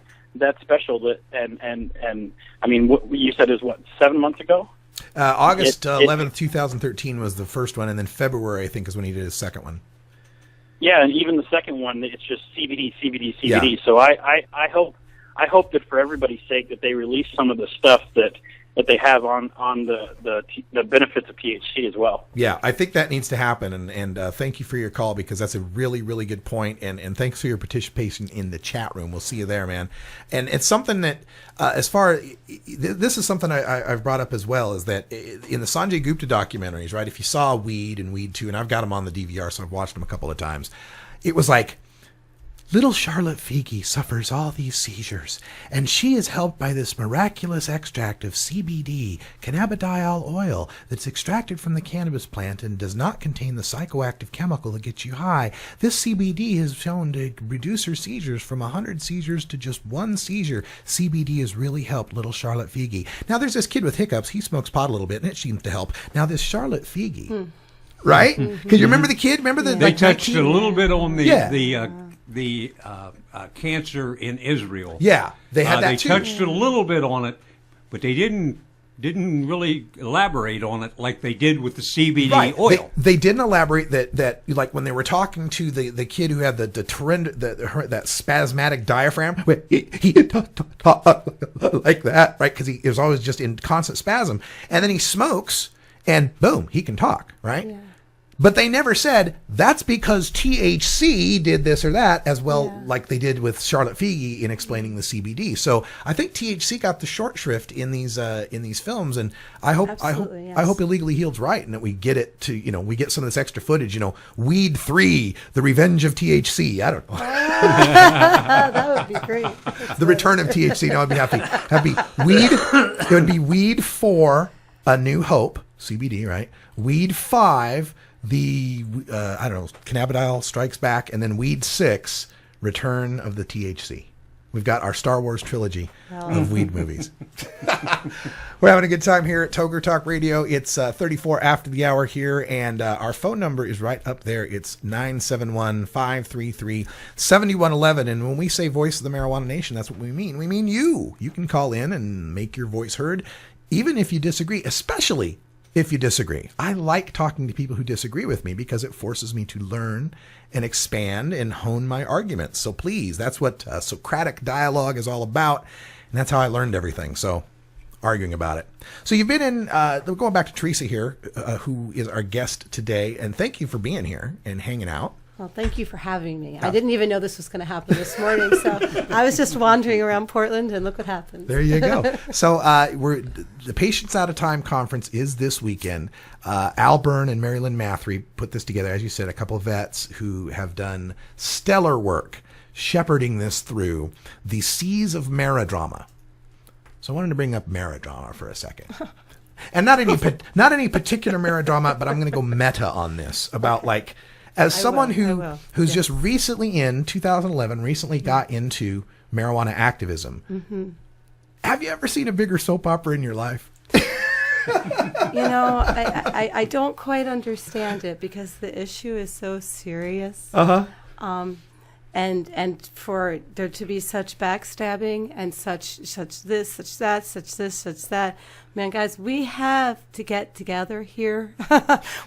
[SPEAKER 18] special. And I mean, what you said is 7 months ago.
[SPEAKER 11] August 11th, 2013 was the first one, and then February, I think, is when he did his second one.
[SPEAKER 18] Yeah, and even the second one, it's just CBD.
[SPEAKER 11] Yeah.
[SPEAKER 18] So I hope that for everybody's sake that they release some of the stuff that they have on the benefits of THC as well.
[SPEAKER 11] Yeah, I think that needs to happen, and thank you for your call, because that's a really, really good point, and thanks for your participation in the chat room. We'll see you there, man. And it's something that, this is something I've brought up as well, is that in the Sanjay Gupta documentaries, right, if you saw Weed and Weed 2, and I've got them on the DVR, so I've watched them a couple of times, it was like, little Charlotte Figi suffers all these seizures, and she is helped by this miraculous extract of CBD, cannabidiol oil, that's extracted from the cannabis plant and does not contain the psychoactive chemical that gets you high. This CBD has shown to reduce her seizures from 100 seizures to just 1 seizure. CBD has really helped little Charlotte Figi. Now, there's this kid with hiccups. He smokes pot a little bit, and it seems to help. Now, this Charlotte Figi, right? Because you remember the kid? Remember
[SPEAKER 7] They touched a little bit on the cancer in Israel.
[SPEAKER 11] Yeah, they had that
[SPEAKER 7] they
[SPEAKER 11] too.
[SPEAKER 7] They touched a little bit on it, but they didn't really elaborate on it like they did with the CBD oil.
[SPEAKER 11] They didn't elaborate that like when they were talking to the kid who had that spasmodic diaphragm, he talk like that, right? Because he was always just in constant spasm, and then he smokes, and boom, he can talk, right? Yeah. But they never said that's because THC did this or that, as well, like they did with Charlotte Figi in explaining the CBD. So I think THC got the short shrift in these films, and I hope Illegally Healed's right, and that we get it to we get some of this extra footage. Weed 3, The Revenge of THC. I don't know.
[SPEAKER 9] That would be great.
[SPEAKER 11] The Return of THC. No, I'd be happy. Weed. It would be Weed 4, A New Hope, CBD, right? Weed 5. The cannabidiol strikes back, and then Weed 6, Return of the THC. We've got our Star Wars trilogy of weed movies. We're having a good time here at Toker Talk Radio. It's 34 after the hour here, and our phone number is right up there. It's 971-533-7111. And when we say Voice of the Marijuana Nation, that's what we mean. We mean you. You can call in and make your voice heard, even if you disagree, especially if you disagree. I like talking to people who disagree with me because it forces me to learn and expand and hone my arguments. So please, that's what Socratic dialogue is all about. And that's how I learned everything. So arguing about it. So you've been in, going back to Theresa here, who is our guest today. And thank you for being here and hanging out.
[SPEAKER 9] Well, thank you for having me. I didn't even know this was going to happen this morning, so I was just wandering around Portland, and look what happened.
[SPEAKER 11] There you go. So the Patients Out of Time conference is this weekend. Al Byrne and Mary Lynn Mathry put this together, as you said, a couple of vets who have done stellar work shepherding this through the seas of melodrama. So I wanted to bring up melodrama for a second. And not any particular melodrama, but I'm going to go meta on this about like, as someone who's just recently in 2011 recently got into marijuana activism.
[SPEAKER 9] Mm-hmm.
[SPEAKER 11] Have you ever seen a bigger soap opera in your life?
[SPEAKER 9] I don't quite understand it because the issue is so serious. And for there to be such backstabbing and such this, such that, such this, such that. Man, guys, we have to get together here.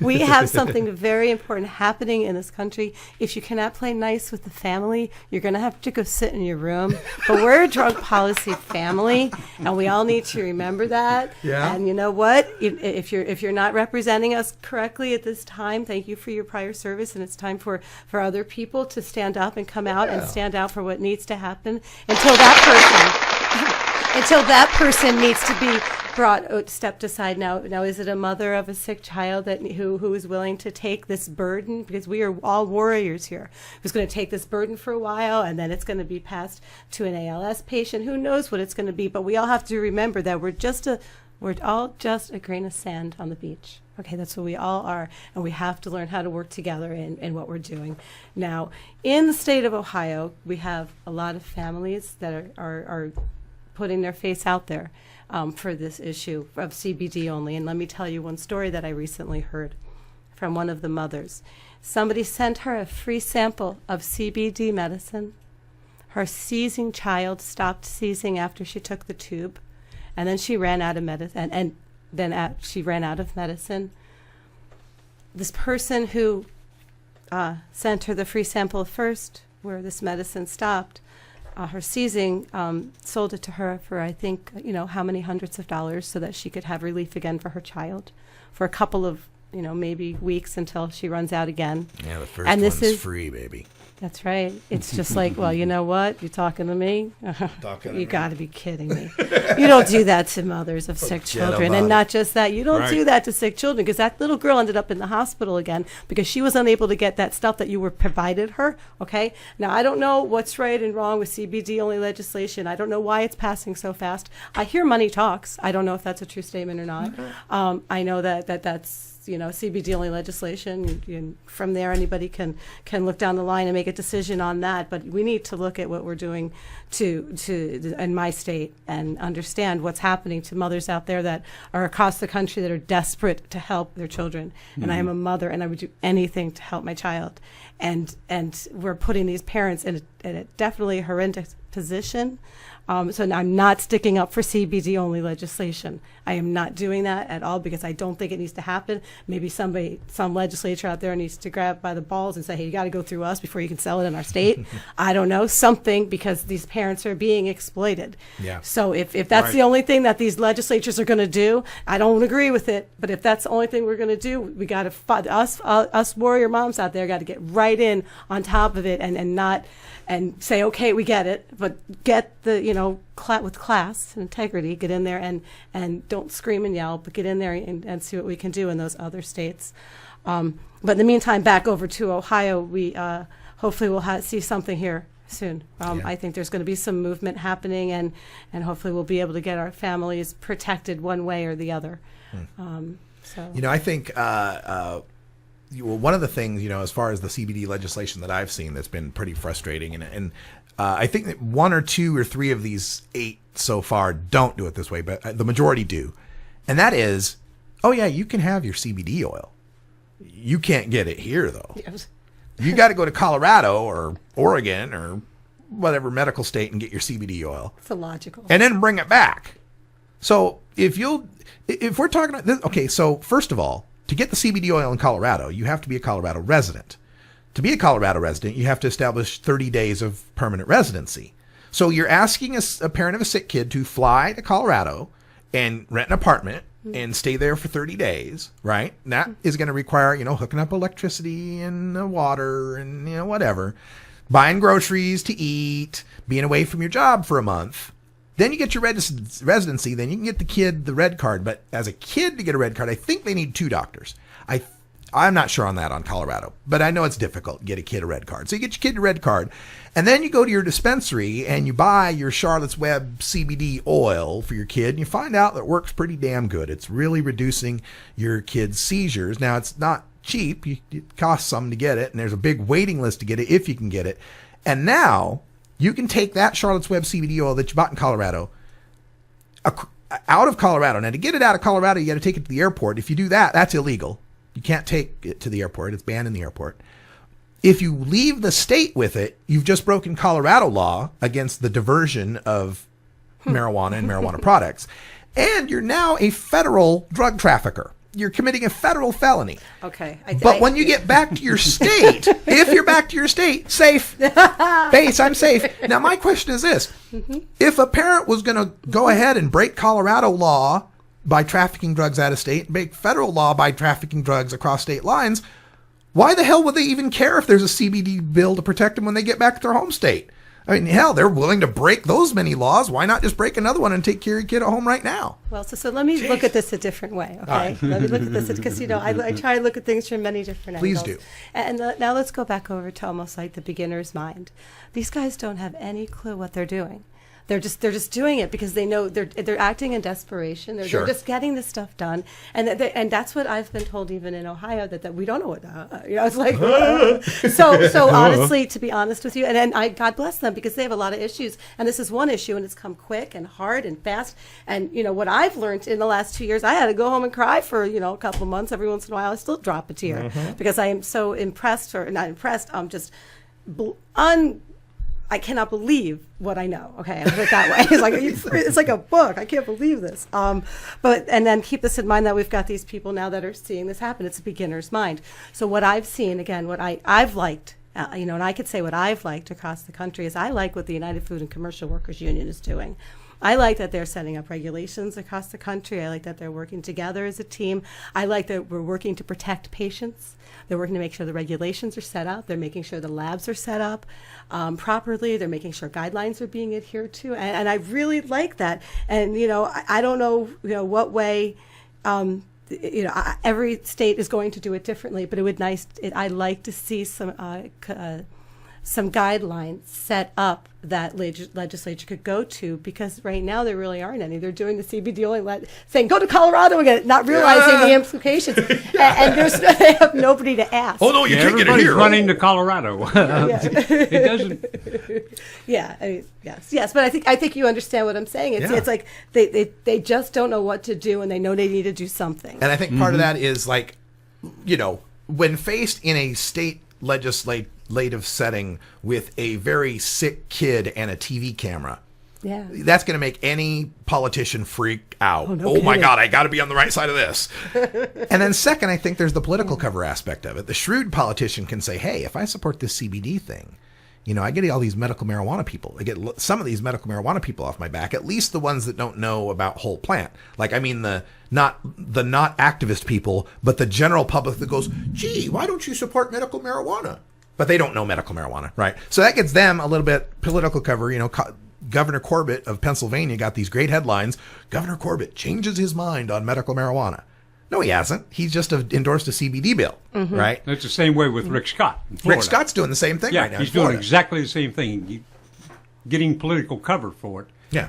[SPEAKER 9] We have something very important happening in this country. If you cannot play nice with the family, you're going to have to go sit in your room. But we're a drug policy family, and we all need to remember that.
[SPEAKER 11] Yeah.
[SPEAKER 9] And you know what? If you're not representing us correctly at this time, thank you for your prior service, and it's time for other people to stand up and come out and stand out for what needs to happen until that person needs to be stepped aside. Now is it a mother of a sick child who is willing to take this burden? Because we are all warriors here. Who's going to take this burden for a while, and then it's going to be passed to an ALS patient. Who knows what it's going to be? But we all have to remember that we're all just a grain of sand on the beach. Okay, that's what we all are, and we have to learn how to work together in what we're doing. Now, in the state of Ohio, we have a lot of families that are putting their face out there for this issue of CBD only. And let me tell you one story that I recently heard from one of the mothers. Somebody sent her a free sample of CBD medicine. Her seizing child stopped seizing after she took the tube, and then she ran out of medicine. And then she ran out of medicine. This person who sent her the free sample first, where this medicine stopped, her seizing, sold it to her for, I think, how many hundreds of dollars so that she could have relief again for her child for a couple of, maybe weeks until she runs out again.
[SPEAKER 11] Yeah, the first one's free, baby.
[SPEAKER 9] That's right. It's just like, well, you know what? You talking to me? You got to be kidding me. You don't do that to mothers of sick children. And not just that. You don't do that to sick children, because that little girl ended up in the hospital again because she was unable to get that stuff that you were provided her. Okay? Now, I don't know what's right and wrong with CBD-only legislation. I don't know why it's passing so fast. I hear money talks. I don't know if that's a true statement or not. I know that's CBD-only legislation. And from there, anybody can look down the line and make a decision on that. But we need to look at what we're doing in my state and understand what's happening to mothers out there that are across the country that are desperate to help their children. Mm-hmm. And I am a mother, and I would do anything to help my child. And we're putting these parents in a definitely horrendous position. So I'm not sticking up for CBD-only legislation. I am not doing that at all because I don't think it needs to happen. Maybe some legislature out there needs to grab by the balls and say, hey, you got to go through us before you can sell it in our state. I don't know, something, because these parents are being exploited.
[SPEAKER 11] Yeah.
[SPEAKER 9] So if that's the only thing that these legislatures are going to do, I don't agree with it. But if that's the only thing we're going to do, we got to us warrior moms out there got to get right in on top of it and say, okay, we get it, but get the, with class and integrity, get in there and don't scream and yell, but get in there and see what we can do in those other states. But in the meantime, back over to Ohio, we hopefully will see something here soon. I think there's going to be some movement happening, and hopefully we'll be able to get our families protected one way or the other.
[SPEAKER 11] I think one of the things, as far as the CBD legislation that I've seen that's been pretty frustrating, and I think that 1 or 2 or 3 of these 8 so far don't do it this way, but the majority do. And that is, you can have your CBD oil. You can't get it here, though.
[SPEAKER 9] Yes.
[SPEAKER 11] You got to go to Colorado or Oregon or whatever medical state and get your CBD oil.
[SPEAKER 9] It's illogical.
[SPEAKER 11] And then bring it back. So if we're talking about this, okay, so first of all, to get the CBD oil in Colorado, you have to be a Colorado resident. To be a Colorado resident, you have to establish 30 days of permanent residency. So you're asking a parent of a sick kid to fly to Colorado and rent an apartment and stay there for 30 days, right? And that is going to require, hooking up electricity and water and, whatever, buying groceries to eat, being away from your job for a month. Then you get your residency, then you can get the kid the red card. But as a kid to get a red card, I think they need 2 doctors. I'm not sure on that on Colorado, but I know it's difficult to get a kid a red card. So you get your kid a red card, and then you go to your dispensary and you buy your Charlotte's Web CBD oil for your kid, and you find out that it works pretty damn good. It's really reducing your kid's seizures. Now, it's not cheap. It costs some to get it, and there's a big waiting list to get it if you can get it. And now you can take that Charlotte's Web CBD oil that you bought in Colorado out of Colorado. Now, to get it out of Colorado, you got to take it to the airport. If you do that, that's illegal. You can't take it to the airport. It's banned in the airport. If you leave the state with it, you've just broken Colorado law against the diversion of marijuana and marijuana products. And you're now a federal drug trafficker. You're committing a federal felony.
[SPEAKER 9] Okay.
[SPEAKER 11] But when you get back to your state, if you're back to your state, safe. Base, I'm safe. Now, my question is this. If a parent was going to go ahead and break Colorado law by trafficking drugs out of state, make federal law by trafficking drugs across state lines, why the hell would they even care if there's a CBD bill to protect them when they get back to their home state? I mean, hell, they're willing to break those many laws. Why not just break another one and take care of your kid at home right now?
[SPEAKER 9] Well, so let me look at this a different way, okay?
[SPEAKER 11] Right.
[SPEAKER 9] Let me look at this because, I try to look at things from many different angles.
[SPEAKER 11] Please do.
[SPEAKER 9] And now let's go back over to almost like the beginner's mind. These guys don't have any clue what they're doing. They're just doing it because they know they're acting in desperation. They're just getting this stuff done, and that's what I've been told even in Ohio that we don't know what it's like. so honestly, to be honest with you, and I God bless them because they have a lot of issues, and this is one issue, and it's come quick and hard and fast. And what I've learned in the last 2 years, I had to go home and cry for a couple of months. Every once in a while, I still drop a tear because I am so impressed, or not impressed. I'm just I cannot believe what I know. Okay, I'll put it that way. It's like a book. I can't believe this. And then keep this in mind that we've got these people now that are seeing this happen. It's a beginner's mind. So what I've seen, again, what I've liked, and I could say what I've liked across the country is I like what the United Food and Commercial Workers Union is doing. I like that they're setting up regulations across the country. I like that they're working together as a team. I like that we're working to protect patients. They're working to make sure the regulations are set up. They're making sure the labs are set up properly. They're making sure guidelines are being adhered to. And I really like that. And, I don't know, what way, every state is going to do it differently, but I'd like to see some guidelines set up that legislature could go to, because right now there really aren't any. They're doing the CBD-only, saying go to Colorado again, not realizing the implications, and they have nobody to ask.
[SPEAKER 11] Oh no, you can't get it here.
[SPEAKER 7] Everybody's running to Colorado. It doesn't.
[SPEAKER 9] Yeah. Yes, but I think you understand what I'm saying. It's like they just don't know what to do, and they know they need to do something.
[SPEAKER 11] And I think part of that is when faced in a state legislative setting with a very sick kid and a TV camera.
[SPEAKER 9] Yeah.
[SPEAKER 11] That's going to make any politician freak out.
[SPEAKER 9] Oh
[SPEAKER 11] my God, I got to be on the right side of this. And then second, I think there's the political cover aspect of it. The shrewd politician can say, hey, if I support this CBD thing, I get all these medical marijuana people. I get some of these medical marijuana people off my back, at least the ones that don't know about whole plant. The not activist people, but the general public that goes, gee, why don't you support medical marijuana? But they don't know medical marijuana, right? So that gets them a little bit political cover. Governor Corbett of Pennsylvania got these great headlines. Governor Corbett changes his mind on medical marijuana. No, he hasn't. He's just endorsed a CBD bill, right?
[SPEAKER 7] It's the same way with Rick Scott in Florida.
[SPEAKER 11] Rick Scott's doing the same thing right now.
[SPEAKER 7] He's doing exactly the same thing, getting political cover for it.
[SPEAKER 11] Yeah.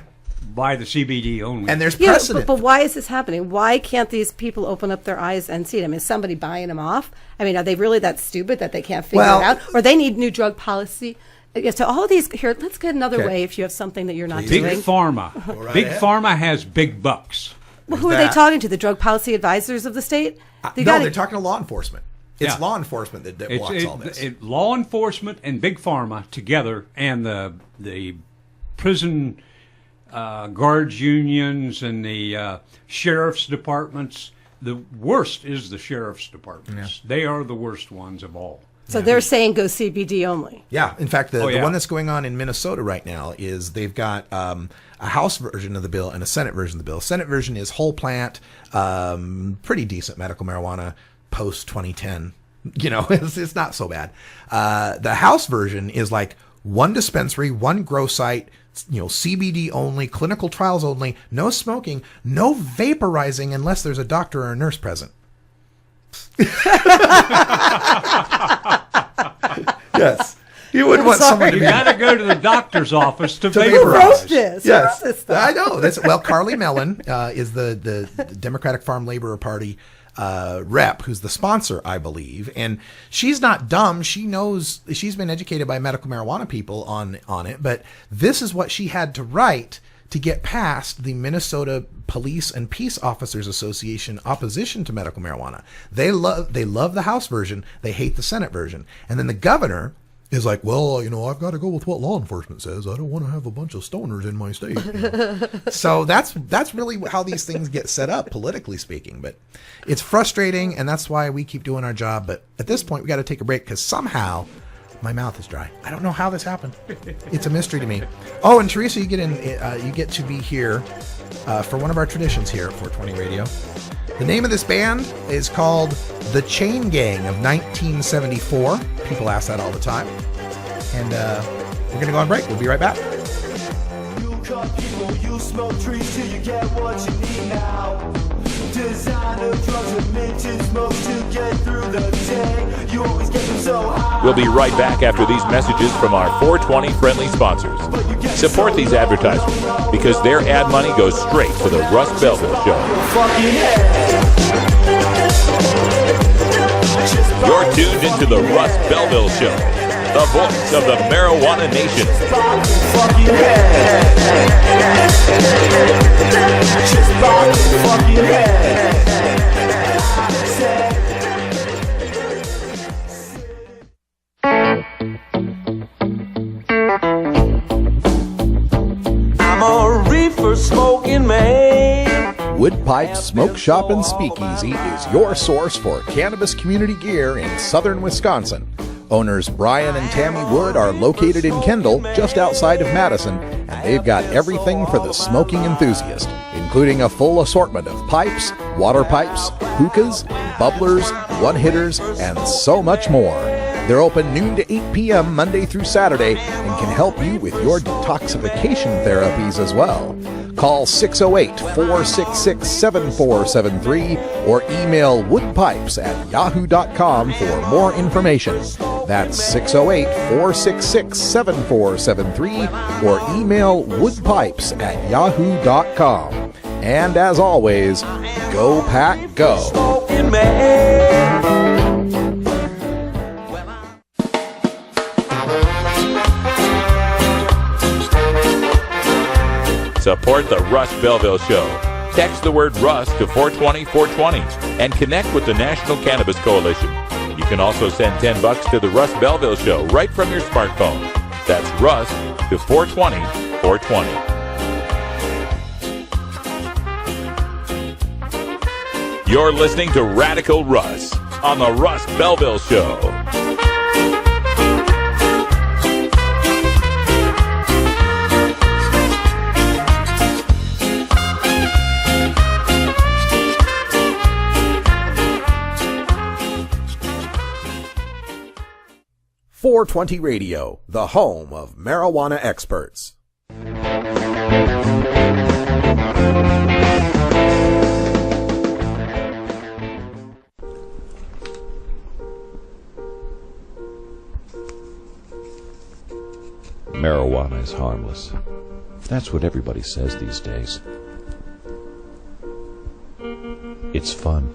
[SPEAKER 7] By the CBD only.
[SPEAKER 11] And there's precedent.
[SPEAKER 9] But why is this happening? Why can't these people open up their eyes and see it? Is somebody buying them off? Are they really that stupid that they can't figure it out? Or they need new drug policy? So all of these, here, let's get another way if you have something that you're not doing.
[SPEAKER 7] Big Pharma. Big Pharma has big bucks.
[SPEAKER 9] Well, who are they talking to? The drug policy advisors of the state?
[SPEAKER 11] They're talking to law enforcement. It's law enforcement that blocks all this.
[SPEAKER 7] Law enforcement and Big Pharma together, and the prison guards unions and the sheriff's departments. The worst is the sheriff's departments. Yeah. They are the worst ones of all.
[SPEAKER 9] So they're saying go CBD only.
[SPEAKER 11] Yeah. In fact, the one that's going on in Minnesota right now is they've got a House version of the bill and a Senate version of the bill. Senate version is whole plant, pretty decent medical marijuana post 2010. You know, it's not so bad. The House version is like one dispensary, one grow site, you know, CBD only, clinical trials only, no smoking, no vaporizing unless there's a doctor or a nurse present. Yes. You wouldn't want someone to
[SPEAKER 7] You
[SPEAKER 11] be...
[SPEAKER 7] got to go to the doctor's office to
[SPEAKER 11] vaporize.
[SPEAKER 7] vaporize.
[SPEAKER 9] Who wrote this?
[SPEAKER 11] Yes.
[SPEAKER 9] Who wrote this stuff?
[SPEAKER 11] I know. Well, Carly Mellon is the Democratic Farm Labor Party rep, who's the sponsor, I believe. And she's not dumb. She knows, she's been educated by medical marijuana people on it. But this is what she had to write to get past the Minnesota Police and Peace Officers Association opposition to medical marijuana. They love the House version. They hate the Senate version. And then the governor is like, well, you know, I've got to go with what law enforcement says. I don't want to have a bunch of stoners in my state. You know? So that's really how these things get set up, politically speaking. But it's frustrating, and that's why we keep doing our job. But at this point, we got to take a break because somehow my mouth is dry. I don't know how this happened. It's a mystery to me. Oh, and Theresa, you get to be here for one of our traditions here at 420 Radio. The name of this band is called The Chain Gang of 1974. People ask that all the time. And we're going to go on break. We'll be right back.
[SPEAKER 14] You cut people, you smoke trees till you get what you need now. Designer drugs and minted smokes to get through the day. You always get them so high.
[SPEAKER 1] We'll be right back after these messages from our 420 friendly sponsors. Support these advertisements because their ad money goes straight to the Russ Belville Show. You're tuned into the Russ Belville Show, the voice of the marijuana nation.
[SPEAKER 14] I'm a reefer smoking man.
[SPEAKER 13] Wood Pipe Smoke Shop and Speakeasy is your source for cannabis community gear in southern Wisconsin. Owners Brian and Tammy Wood are located in Kendall, just outside of Madison, and they've got everything for the smoking enthusiast, including a full assortment of pipes, water pipes, hookahs, bubblers, one-hitters, and so much more. They're open noon to 8 p.m. Monday through Saturday and can help you with your detoxification therapies as well. Call 608-466-7473 or email woodpipes@yahoo.com for more information. That's 608-466-7473 or email woodpipes@yahoo.com. And as always, go pack go.
[SPEAKER 1] Support the Russ Belville Show. Text the word Russ to 420-420 and connect with the National Cannabis Coalition. You can also send $10 to the Russ Belville Show right from your smartphone. That's Russ to 420-420. You're listening to Radical Russ on the Russ Belville Show.
[SPEAKER 13] .420 Radio, the home of marijuana experts.
[SPEAKER 19] Marijuana is harmless. That's what everybody says these days. It's fun.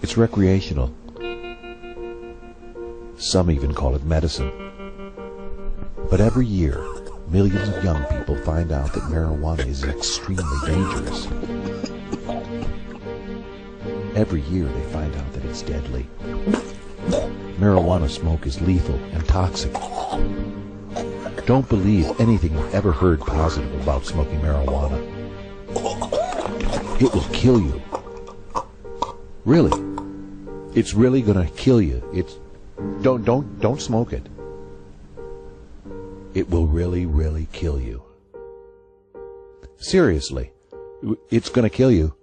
[SPEAKER 19] It's recreational. Some even call it medicine. But every year, millions of young people find out that marijuana is extremely dangerous. Every year they find out that it's deadly. Marijuana smoke is lethal and toxic. Don't believe anything you've ever heard positive about smoking marijuana. It will kill you. Really. It's really gonna kill you. Don't smoke it. It will really, really kill you. Seriously, it's going to kill you.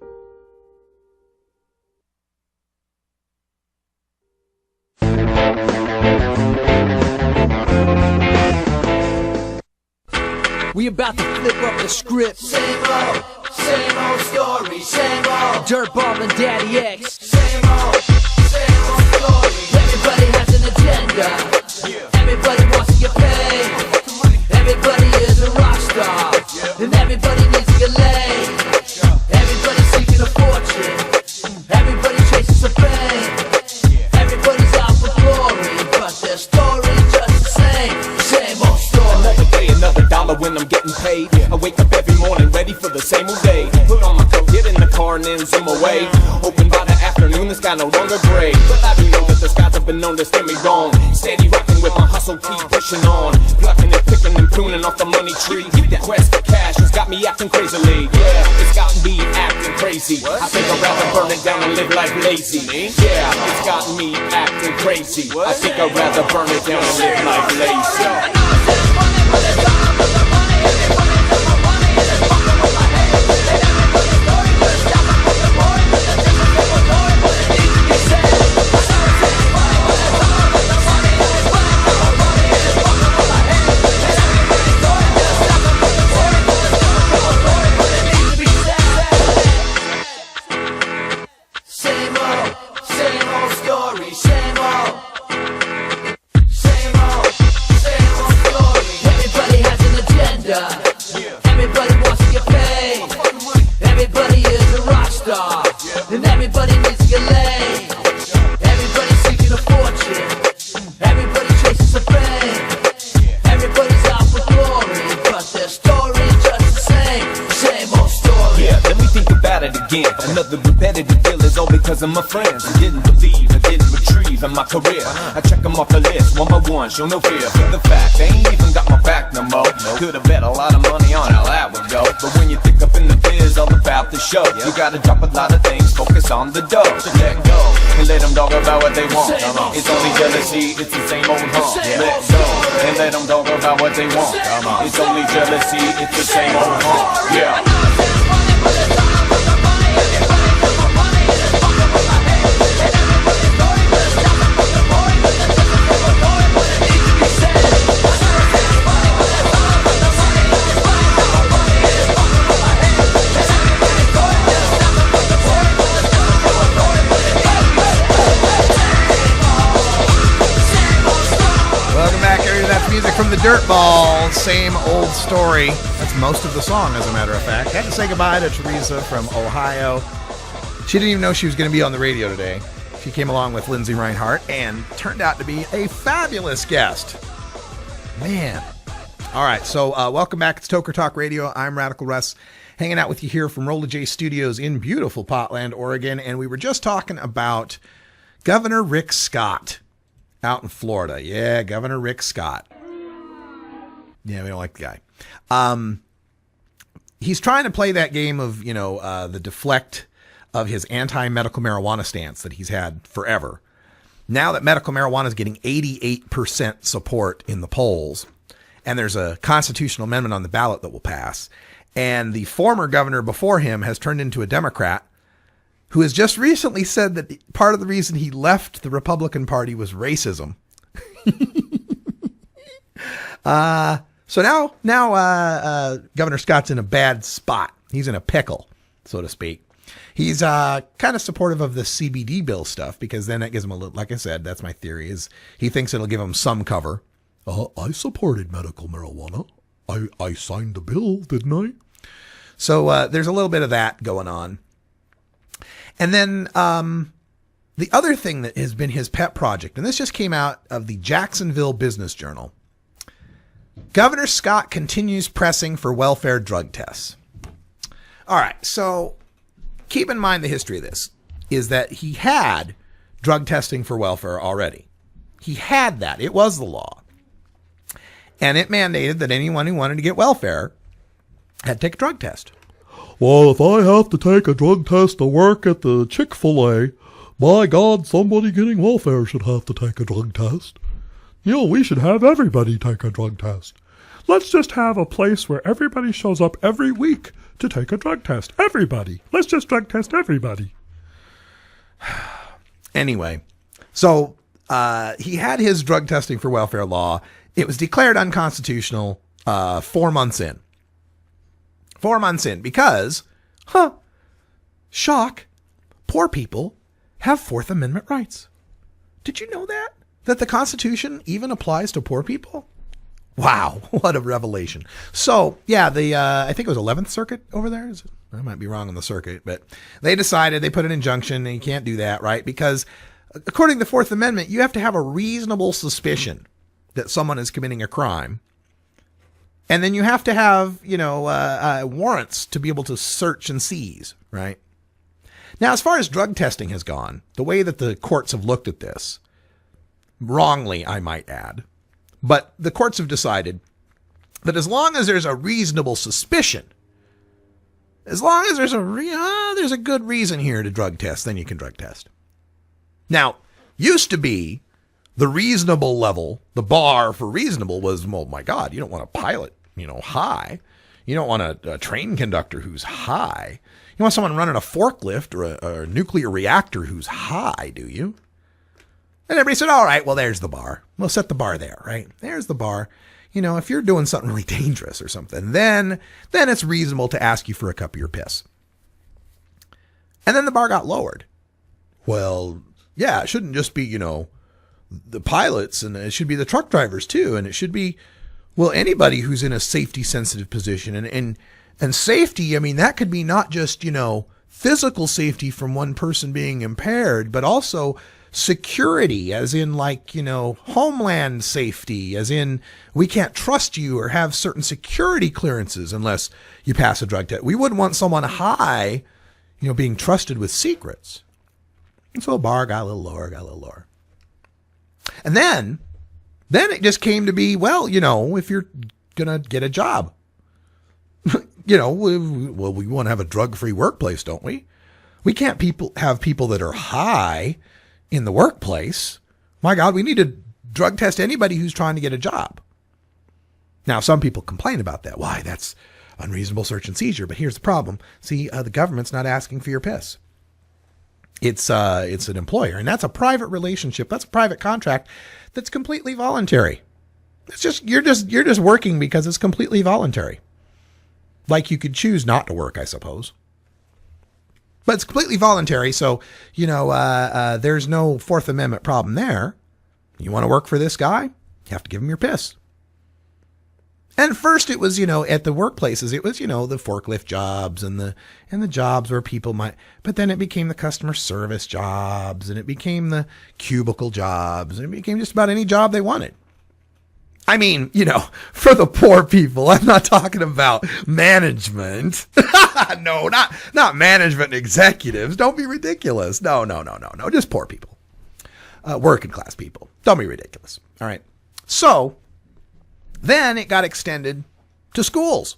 [SPEAKER 20] We about to flip up the script. Same old story, same old. Dirtball and Daddy X. Same old story. Everybody has an agenda. Everybody wants to get paid. Everybody is a rock star. And everybody needs to get laid. Everybody's seeking a fortune. Everybody chasing some fame. Everybody's out for glory, but their story's just the same old story.
[SPEAKER 21] Another day, another dollar when I'm getting paid. I wake up every morning ready for the same old day. Put on my coat, get in the car and then zoom away. Hoping by the afternoon the sky no longer gray. But I do know that the skies have been known to steer me wrong. Steady rocking with my hustle, keep pushing on. Plucking and picking and pruning off the money tree. The quest for cash has got me acting crazily. Yeah, it's got me acting crazy. I think I'd rather burn it down and live life lazy. Yeah, it's got me acting crazy. I think I'd rather burn it down and live life lazy.
[SPEAKER 20] Everybody wants to get paid. Everybody is a rock star. And everybody needs to get laid. Everybody's seeking a fortune. Everybody chasing some fame. Everybody's out for glory, but their story's just the same old story.
[SPEAKER 21] Yeah, let me think about it again. Another repetitive deal is all because of my friends. I didn't believe, I didn't retrieve in my career. I check them off the list, one by one, show no fear. The fact, they ain't even got my back no more. Could've bet a lot of money on how that would go. But when you think up in the biz, all about the show. You gotta drop a lot of things, focus on the dough. Let go, and let them talk about what they want. It's only jealousy, it's the same old hump. Let go, and let them talk about what they want. It's only jealousy, it's the same old hump. Yeah.
[SPEAKER 11] Welcome back, everybody. That's music from the Dirtballs. Same old story. That's most of the song, as a matter of fact. Had to say goodbye to Theresa from Ohio. She didn't even know she was going to be on the radio today. She came along with Lindsay Reinhardt and turned out to be a fabulous guest. Man. All right, so welcome back. It's Toker Talk Radio. I'm Radical Russ, hanging out with you here from Rolla J Studios in beautiful Portland, Oregon. And we were just talking about Governor Rick Scott out in Florida. Yeah, Governor Rick Scott. Yeah, we don't like the guy. He's trying to play that game of, the deflect of his anti-medical marijuana stance that he's had forever. Now that medical marijuana is getting 88% support in the polls, and there's a constitutional amendment on the ballot that will pass, and the former governor before him has turned into a Democrat who has just recently said that part of the reason he left the Republican Party was racism. So now Governor Scott's in a bad spot. He's in a pickle, so to speak. He's kind of supportive of the CBD bill stuff because then that gives him a little, like I said, that's my theory, is he thinks it'll give him some cover. I supported medical marijuana. I signed the bill, didn't I? So there's a little bit of that going on. And then the other thing that has been his pet project, and this just came out of the Jacksonville Business Journal. Governor Scott continues pressing for welfare drug tests. All right, so keep in mind the history of this is that he had drug testing for welfare already. He had that. It was the law. And it mandated that anyone who wanted to get welfare had to take a drug test.
[SPEAKER 22] Well, if I have to take a drug test to work at the Chick-fil-A,
[SPEAKER 2] by God, somebody getting welfare should have to take a drug test. We should have everybody take a drug test. Let's just have a place where everybody shows up every week to take a drug test. Everybody. Let's just drug test everybody.
[SPEAKER 11] Anyway, so he had his drug testing for welfare law. It was declared unconstitutional 4 months in. 4 months in because, shock, poor people have Fourth Amendment rights. Did you know that? That the Constitution even applies to poor people? Wow, what a revelation. So, yeah, I think it was 11th Circuit over there. I might be wrong on the circuit, but they decided, they put an injunction, and you can't do that, right? Because according to the Fourth Amendment, you have to have a reasonable suspicion that someone is committing a crime. And then you have to have, warrants to be able to search and seize, right? Now, as far as drug testing has gone, the way that the courts have looked at this, wrongly, I might add, but the courts have decided that as long as there's a reasonable suspicion, as long as there's a good reason here to drug test, then you can drug test. Now, used to be the reasonable level, the bar for reasonable was, oh my God, you don't want a pilot, high. You don't want a train conductor who's high. You want someone running a forklift or a nuclear reactor who's high, do you? And everybody said, all right, well, there's the bar. We'll set the bar there, right? There's the bar. If you're doing something really dangerous or something, then it's reasonable to ask you for a cup of your piss. And then the bar got lowered. Well, yeah, it shouldn't just be, the pilots, and it should be the truck drivers too. And it should be, well, anybody who's in a safety sensitive position. And safety, that could be not just, physical safety from one person being impaired, but also security, as in homeland safety, as in we can't trust you or have certain security clearances unless you pass a drug test. We wouldn't want someone high, being trusted with secrets. And so the bar got a little lower. And then it just came to be, well, if you're going to get a job, we want to have a drug-free workplace, don't we? We can't have people that are high in the workplace. My God, we need to drug test anybody who's trying to get a job. Now, some people complain about that. Why? That's unreasonable search and seizure. But here's the problem. See, the government's not asking for your piss. It's an employer, and that's a private relationship. That's a private contract that's completely voluntary. It's just you're just working because it's completely voluntary. Like you could choose not to work, I suppose. But it's completely voluntary, so, there's no Fourth Amendment problem there. You want to work for this guy? You have to give him your piss. And first it was, at the workplaces, it was, the forklift jobs and the jobs where people might, but then it became the customer service jobs, and it became the cubicle jobs, and it became just about any job they wanted. For the poor people, I'm not talking about management. No, not management executives. Don't be ridiculous. No. Just poor people. Working class people. Don't be ridiculous. All right. So then it got extended to schools.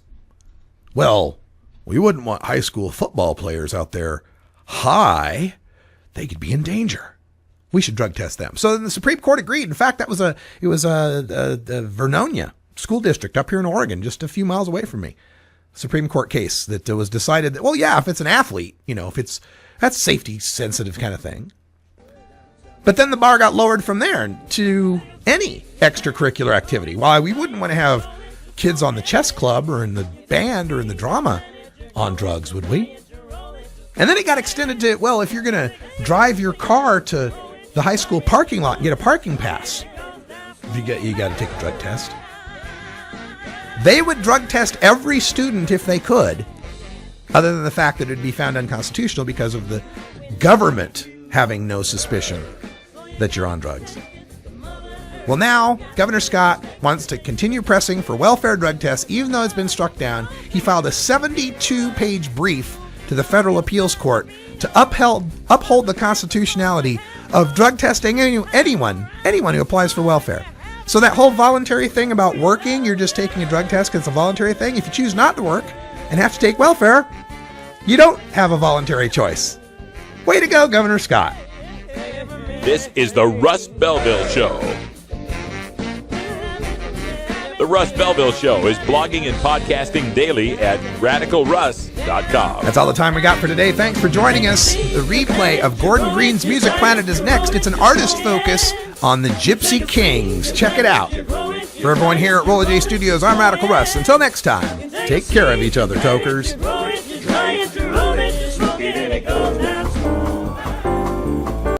[SPEAKER 11] Well, we wouldn't want high school football players out there high. They could be in danger. We should drug test them. So the Supreme Court agreed. In fact, it was a Vernonia school district up here in Oregon, just a few miles away from me. Supreme Court case that was decided that, well, yeah, if it's an athlete, that's safety sensitive kind of thing. But then the bar got lowered from there to any extracurricular activity. Why, we wouldn't want to have kids on the chess club or in the band or in the drama on drugs, would we? And then it got extended to, well, if you're going to drive your car to the high school parking lot and get a parking pass, you got to take a drug test. They would drug test every student if they could, other than the fact that it would be found unconstitutional because of the government having no suspicion that you're on drugs. Well, now Governor Scott wants to continue pressing for welfare drug tests, even though it's been struck down. He filed a 72-page brief to the Federal Appeals Court to uphold the constitutionality of drug testing anyone who applies for welfare. So that whole voluntary thing about working, you're just taking a drug test because it's a voluntary thing. If you choose not to work and have to take welfare, you don't have a voluntary choice. Way to go, Governor Scott.
[SPEAKER 1] This is the Russ Belville Show. The Russ Belville Show is blogging and podcasting daily at RadicalRuss.com.
[SPEAKER 11] That's all the time we got for today. Thanks for joining us. The replay of Gordon Green's Music Planet is next. It's an artist focus on the Gypsy Kings. Check it out. For everyone here at Rolla J Studios, I'm Radical Russ. Until next time, take care of each other, Tokers.